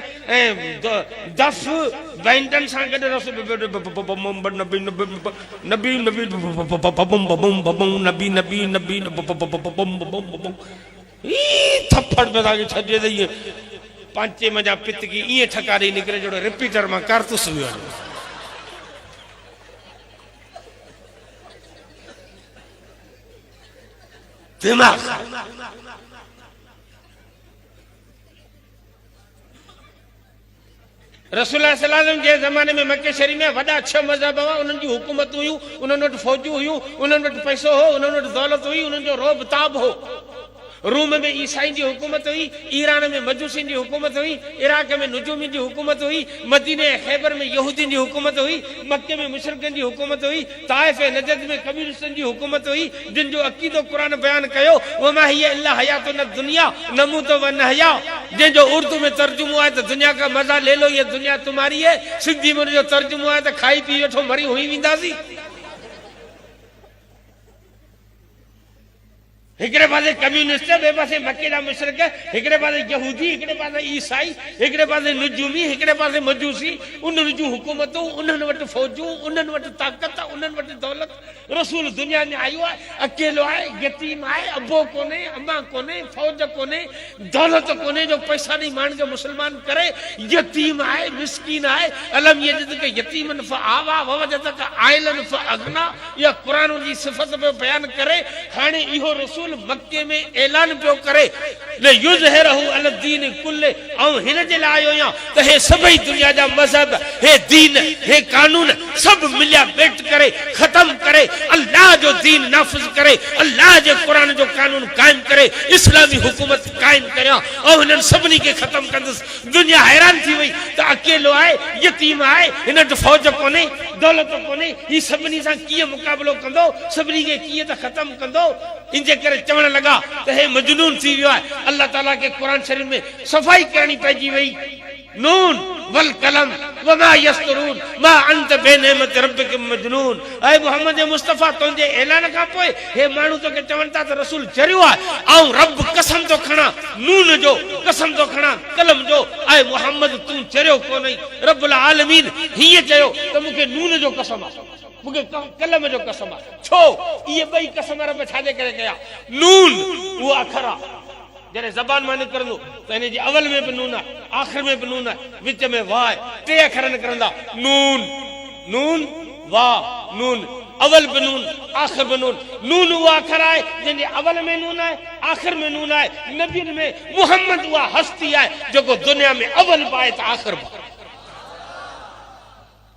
दफ बैंडन सां गॾु रसूल नबी नबी नबी नबी नबी नबी थप्पड़ पे ताकि छजे दे पांचे मजा पित की ये ठकारी निकले जो रिपीटर में कारतूस भी हो दिमाग रसूलुल्लाह सल्लल्लाहु अलैहि वसल्लम के जमाने में मक्के शरीफ में वडा 6 मजहब हुआ उन्हनि जी हुकूमत हुई उन्हनि वटि फौजूं हुयूं उन्हनि वटि पैसो हो उन्हनि वटि दौलत हुई उन्हनि जो रोब ताब हो रूम में ईसाई की हुकूमत हुई ईरान में मजूसी की हुकूमत हुई इराक में नुजूमी की हुकूमत हुई मदीने खैबर में यहूदी की हुकूमत हुई मक्के में मुशरिकन की हुकूमत हुई ताइफ नजद में कम्युनिस्टन की हुकूमत हुई जिन जो अकीदो कुरान बयान कयो वमा हिया इल्ला हयातुन दुनिया नमूत व नहया जिन जो उर्दू में तर्जुमो है तो दुनिया का मजा ले लो ये दुनिया तुम्हारी है सिंधी में जो तर्जुमो है तो खाई पी वेठो मरी हुई विंदासी हिकड़े पासे कम्युनिस्ट बे पासे मक्के दा मुशरिक हिकड़े पासे यहूदी हिकड़े पासे ईसाई हिकड़े पासे नुजूमी हिकड़े पासे मजूसी उन्हनि जूं हुकूमतूं उन्हनि वटि फौजूं उन्हनि वटि ताकत उन्हनि वटि दौलत रसूल दुनिया में आयो है अकेलो है यतीम है अबो कोने अम्मा कोने फौज कोने दौलत कोने जो पैसा नहीं मान के मुसलमान करे यतीम है मिस्कीन है अलम यजिद के यतीमन फआवा ववजदक आइलन फअगना या कुरान जी सिफत पे बयान करे हाने इहो रसूल मक्के में ऐलान पियो करे ले युज़हिरहु अल दीन कुल्ले औ हिन जे लाइ आयो या त हे सभई दुनिया जा मजहब हे दीन हे कानून सब मिलिया बैठ करे खत्म करे अल्लाह जो दीन नाफिज करे अल्लाह जे कुरान जो कानून कायम करे इस्लामी हुकूमत कायम करे और हिन सबनी के खत्म कंदस दुनिया हैरान थी वई त अकेलो आए यतीम आए हिन वटि फौज कोने दौलत कोने ई सबनी सां कीअं मुकाबलो कंदो सबनी के कीअं त खत्म कंदो इनजे करे चवण लगा तो हे मजनून थी वियो है अल्लाह ताला के कुरान शरीफ में सफाई करनी पइजी वई नून वल कलम वमा यस्तरून मा अंत बेनेमत रब्बिक मजनून ऐ मोहम्मद मुस्तफा तुंजे ऐलान का पोए हे मानू तो के चवनता तो रसूल चरियो है औ रब कसम तो खणा नून जो कसम तो खणा कलम जो ऐ मोहम्मद तू चरियो को नहीं रब्बुल आलमीन हिय चयो तो मुके नून जो कसम आ मुके कलम जो कसम आ छो ये बई कसम रब छाजे करे कया नून वो अखरा जरे जबान में निकरंदो तो इन जी अवल में भी नून है आखिर में भी नून है विच में वाह टे अखर निकरंदा नून नून वाह नून अवल भी नून आखिर भी नून नून वो अखर है जिन अवल में नून है आखिर में नून है नबी में मुहम्मद वो हस्ती है जो को दुनिया में अवल पाए तो आखिर पाए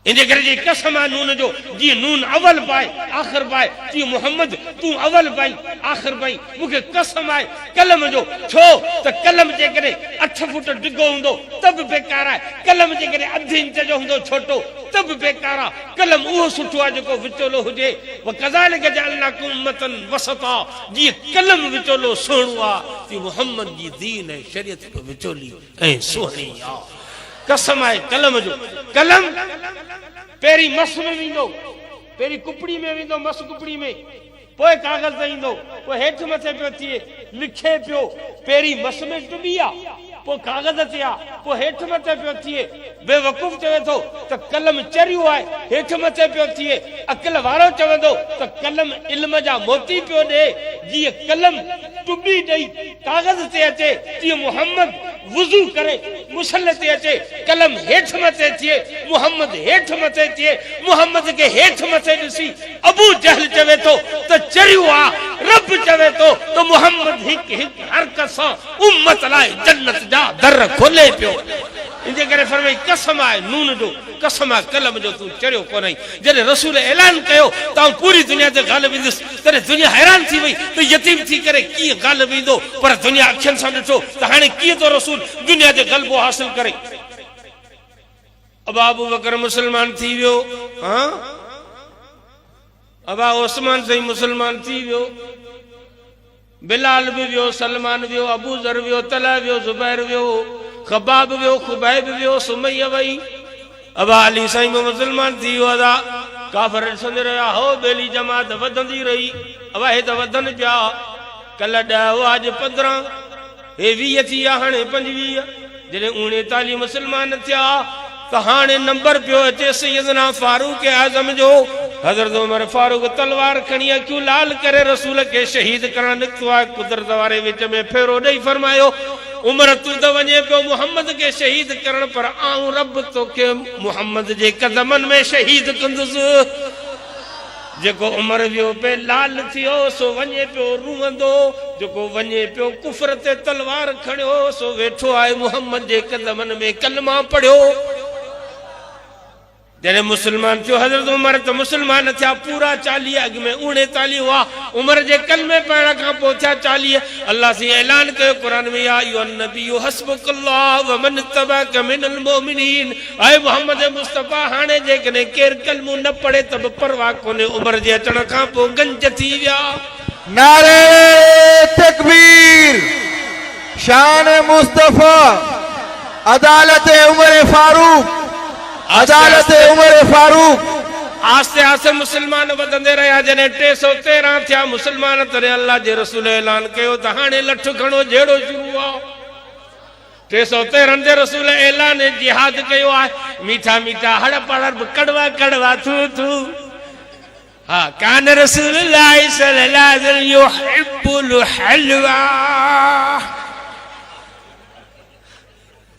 इनके घर जी कसम है नून जो जी नून अवल पाए आखिर पाए जी मुहम्मद तू अवल पाई आखिर पाई मुके कसम है कलम जो छो तो कलम जे करे 8 फुट डिगो हुंदो तब बेकार है कलम जे करे अध इंच जो हुंदो छोटो तब बेकार है कलम वो सुठो है जो विचोलो हुजे व कज़ालिक जअलनाकुम उम्मतन वसता जी कलम विचोलो सोहणो जी मुहम्मद जी दीन है शरीयत को विचोली ए सोहणी आ कसम है कलम जो कलम पेरी मस में विंदो पेरी कुपड़ी में विंदो मस कुपड़ी में पोए कागज ते इंदो पोए हेठ मथे पियो थिए लिखे पियो पेरी मस में डुबिया पो कागज ते आ पो हेठ मथे पियो थिए बेवकूफ चवे तो त कलम चरियो है हेठ मथे पियो थिए अकल वारो चवंदो त कलम इल्म जा मोती पियो दे जी कलम टुबी दई कागज ते अचे जी मुहम्मद वुजू करे मुसल्ले ते अचे कलम हेठ मथे थिए मुहम्मद हेठ मथे थिए मुहम्मद के हेठ मथे दिसी अबू जहल चवे तो त चरियो आ रब चवे तो मुहम्मद हिक हिक हरकत सा उम्मत लाए जन्नत जा दर खोले पियो इनके करे फरमाई कसम है नून जो कसम है कलम जो तू चरियो को नहीं जने रसूल ऐलान कयो ता पूरी दुनिया ते गालिब इंदस तने दुनिया हैरान थी वई तो यतीम थी करे की गालिब इंदो पर दुनिया अखियन सा ॾिठो त हाणे की तो रसूल दुनिया ते गलबो हासिल करे अब अबू बकर मुसलमान थी वियो हां अब उस्मान सही मुसलमान थी वियो बिलाल भी वियो सलमान वियो अबू जर वियो तला वियो जुबैर वियो खबाब वियो खुबैब वियो सुमैया वई अब अली साईं मुसलमान थी वियो अदा काफर संद रहा हो बेली जमात वधंदी रही अब हे त वधन पिया कल 10 आज 15 हे 20 थी हाणे 25 जॾहिं 39 मुस्लमान थिया तो हाणे नंबर पियो अचे सैयदना फारूक आज़म जो। हज़रत उमर फारूक तलवार खणी अखियूं लाल करे रसूल के शहीद करण निकितो आहे। कुदरत वारे विच में फेरो ॾेई फरमायो उमर तू तो वञे पियो मुहम्मद के शहीद करण, पर आऊं रब तोखे मुहम्मद जे कदमनि में शहीद कंदुसि। जेको उमर वियो पे लाल थियो सो वञे पियो रूंदो, जेको वञे पियो कुफर ते तलवार खणियो सो वेठो आहे मुहम्मद जे कदमनि में कलमा पढ़ियो। जॾहिं मुसलमान थियो हज़रत उमर तो मुसलमान थिया पूरा 40, अॻु में 39 हुआ। उमर जे कलमे पढ़ण खां पोइ थिया 40। अल्लाह से ऐलान कयो कुरान में, या अय्युहन नबिय्यु हस्बुकल्लाह व मन तबअक मिनल मोमिनीन। ऐ मोहम्मद मुस्तफा हाणे जेकॾहिं केरु कलमो न पढ़े त बि परवाह कोन्हे, उमर जे अचण खां पोइ गंज थी विया। नारे तकबीर, शान मुस्तफा, अदालत उमर फारूक, अदालत उमर फारूक। आस्ते आस्ते मुसलमान वधंदे रहिया। जॾहिं 313 थिया मुसलमान तॾहिं अल्लाह जे रसूल ऐलान कयो त हाणे लठ खणो जहिड़ो शुरू आहे। 313 जे रसूल ऐलान जिहाद कयो आहे। मीठा मीठा हड़ पड़ कड़वा कड़वा थू थू। हाँ, कान रसूलुल्लाह सल्लल्लाहु अलैहि वसल्लम युहिब्बुल हलवा।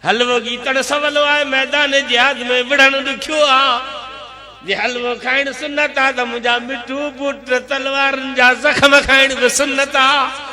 हलवो गीतण सवलो आहे, मैदान जिहाद में विढ़ण ॾुखियो आहे। जे हलवो खाइण सुन्नत आहे त मुंहिंजा मिठू पुट तलवारनि जा ज़ख़्म खाइण बि सुन्नत आहे।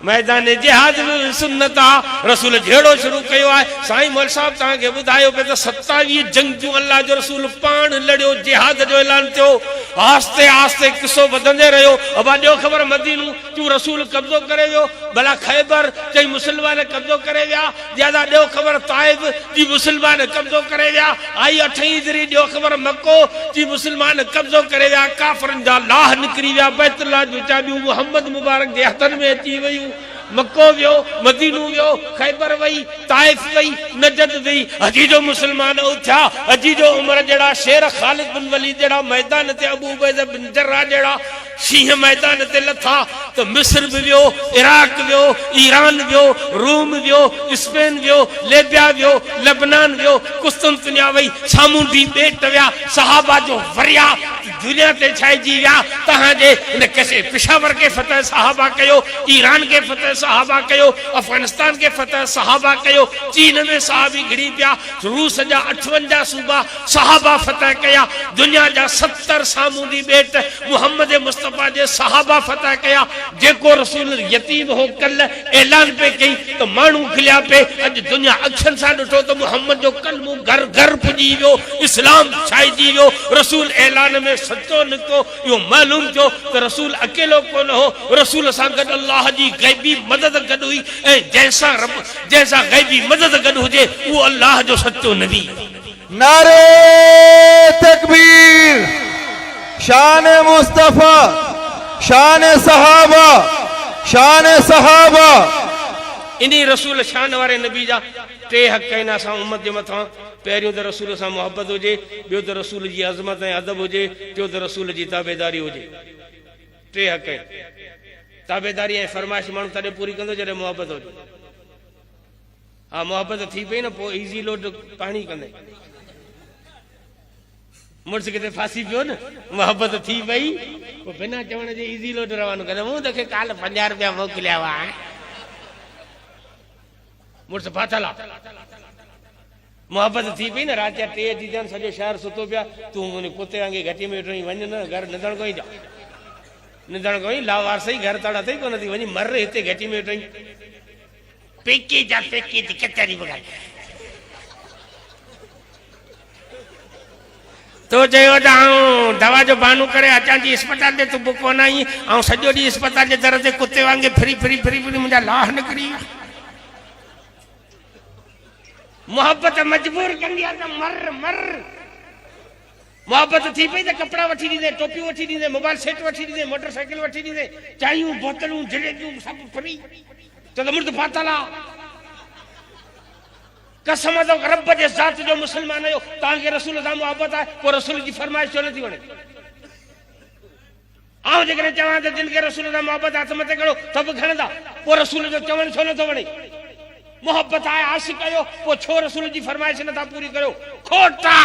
मैदान जिहाद में सुन्नत आहे। रसूल जहिड़ो शुरू कयो आहे। साईं मोल साहब तव्हांखे ॿुधायो पियो त 27 जंगजूं अल्लाह जो रसूल पाण लड़ियो, जिहाद जो ऐलान थियो। आस्ते आस्ते किसो वधंदे रहियो। अबा ॾियो ख़बर मदीनू तूं रसूल कब्ज़ो करे वियो, भला ख़ैबर चई मुसलमान कब्ज़ो करे विया। ज्यादा ॾियो ख़बर ताइब जी मुसलमान कब्ज़ो करे विया। आई 8 हिजरी ॾियो ख़बर मको जी मुसलमान कब्ज़ो करे विया। काफ़रनि जा लाह निकिरी विया। बैतुल्लाह जूं चाबियूं मुहम्मद मुबारक जे हथनि में अची वयूं। मक्को वियो, मदीनो वियो, खैबर वई, ताइफ वई, नजद वई। अजी जो मुसलमान उथिया, अजी जो उमर जड़ा, शेर खालिद बिन वलीद जड़ा, मैदान ते अबू उबैदा बिन जर्राह जड़ा सिंह मैदान ते लथा। तो मिस्र भी वियो, इराक वियो, ईरान वियो, रोम वियो, स्पेन वियो, लेबिया वियो, लेबनान वियो, कुस्तुनतनिया वई, सामूंडी बेट विया। सहाबा जो वरिया दुनिया ते छाइजी विया। तहां जे इन कैसे पेशावर के फतह सहाबा कयो, ईरान के फतह सहाबा कयो, अफगानिस्तान के फतह सहाबा कयो, चीन में सहाबी घिड़ी पिया, रूस जा 58 सूबा सहाबा फतह कया, दुनिया जा 70 सामूंडी बेट मुहम्मद मुस्तफा जे सहाबा फतह कया। जेको रसूल यतीम हो कल ऐलान पे कई तो मानू खिलिया पे। अज दुनिया अखियुनि सां ॾिठो तो मुहम्मद जो कलमो घर घर पुजी वियो, इस्लाम छाइजी वियो। रसूल ऐलान में सच्चो निकितो। इहो मालूम थियो त रसूल अकेलो कोन हो, रसूल सां गॾु अल्लाह जी गैबी मदद गॾु हुई। ऐं जंहिंसां गैबी मदद गॾु हुजे उहो अल्लाह जो सच्चो नबी। नारे तकबीर, शान मुस्तफा, शान सहाबा, शान सहाबा। इन्हीं रसूल शान वारे नबी जा 3 हक़ आहिनि असां उम्मत जे मथां। पहिरियों त रसूल सां मोहब्बत हुजे, ॿियो त रसूल जी अज़मत ऐं अदब हुजे, टियों त रसूल जी ताबेदारी हुजे। 3 हक़ आहिनि। ताबेदारी ऐं फरमाइश माण्हू तॾहिं पूरी कंदो जॾहिं मोहब्बत हुजे। हा, मोहब्बत थी पई न पोइ इज़ी लोड पाणी कंदे। मुड़ुस किथे फासी पियो न, मोहब्बत थी पई पोइ बिना चवण जे इज़ी लोड रवानो कंदे। मूं तोखे काल 50 रुपया मोकिलिया हुआ। मुड़ुस फाथल आहे, मोहब्बत थी पई न। राति जा 3 थी थियनि, सॼो शहर सुतो पिया, तूं मुंहिंजे कुते वांगुरु घटी में वेठो वञ न, घर निधण कोई जा निधण कोई लावार सही घर तड़ अथई कोन थी वञी मर हिते घटी में वेठो पेके जा पेके थी कचहरी बगाए। तो चयो त आऊं दवा जो बहानो करे अचां थी अस्पताल ते, तूं बुक कोन आई। ऐं सॼो ॾींहुं अस्पताल जे दर ते कुते वांगुरु फिरी फिरी फिरी फिरी मुंहिंजा लाह निकिरी विया। मोहब्बत मजबूर कंदी आहे त मर मर। मोहब्बत थी पई त कपड़ा वठी ॾींदे, टोपियूं वठी ॾींदे, मोबाइल सेट वठी ॾींदे, मोटरसाइकिल वठी ॾींदे, चायूं बोतलूं जलेबियूं सभु फ्री। तो मुर्द फाथल आहे। कसम तो रब जे ज़ात जो मुसलमान आहियो, तव्हांखे रसूल सां मोहब्बत आहे, पोइ रसूल जी फरमाइश छो नथी वणे? आउं जेकॾहिं चवां त जिन खे रसूल सां मोहब्बत हथ मथे खणो सभु खणंदा, पोइ रसूल जो चवणु छो नथो वणे? मोहब्बत आहे आशिक़ कयो पोइ छो रसूल जी फरमाइश नथा पूरी कयो खोटा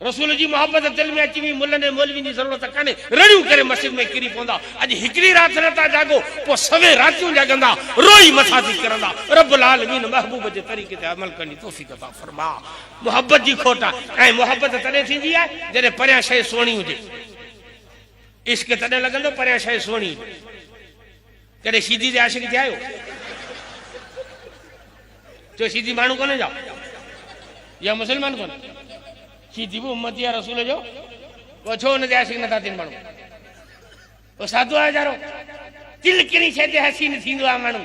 रसूल जी मोहब्बत दिल में अची वई मुल्लनि ऐं मौलवियुनि जी ज़रूरत कान्हे रड़ियूं करे मस्जिद में किरी पवंदा अॼु हिकिड़ी राति नथा जागो पोइ सवे रातियूं जागंदा रोई मथा थी करंदा रब्बुल आलमीन महबूब जे तरीक़े ते अमल करण जी तौफ़ीक़ अता फरमा मोहब्बत जी खोट आहे ऐं मोहब्बत तॾहिं थींदी आहे जॾहिं परियां शइ सुहिणी हुजे इश्क तॾहिं लॻंदो परियां शइ सुहिणी हुजे कॾहिं सीधी जे आशिक़ थिया आहियो जो सीधी माण्हू कोन्हे जाओ या मुसलमान कोन्हे सीधी भी उम्मती है रसूल जो वो छो न आशिक़ नथा थियनि माण्हू वो साधु आहे वीचारो तिलकिणी शइ ते हसीन थींदो आहे माण्हू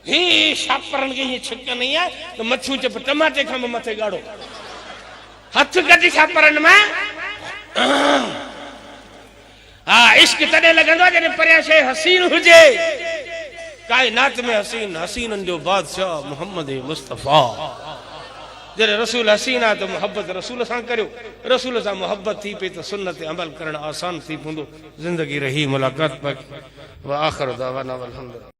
ही छापरनि खे हीअं छिक नहीं आहे त मच्छियूं चप टमाटे खां बि मथे ॻाढ़ो हथ कढी छापरनि मां हाँ इश्क तॾहिं लॻंदो आहे जॾहिं परियां शइ हसीन हुजे कायनात में हसीन हसीननि जो बादशाह मोहम्मद मुस्तफ़ा जॾहिं रसूल हसीन आहे त मोहब्बत रसूल सां करियो रसूल सां मोहब्बत थी पई त सुन्नत ते अमल करणु आसान थी पवंदो ज़िंदगी रही मुलाक़ात व आख़िर दावाना वल हम्दुलिल्लाह।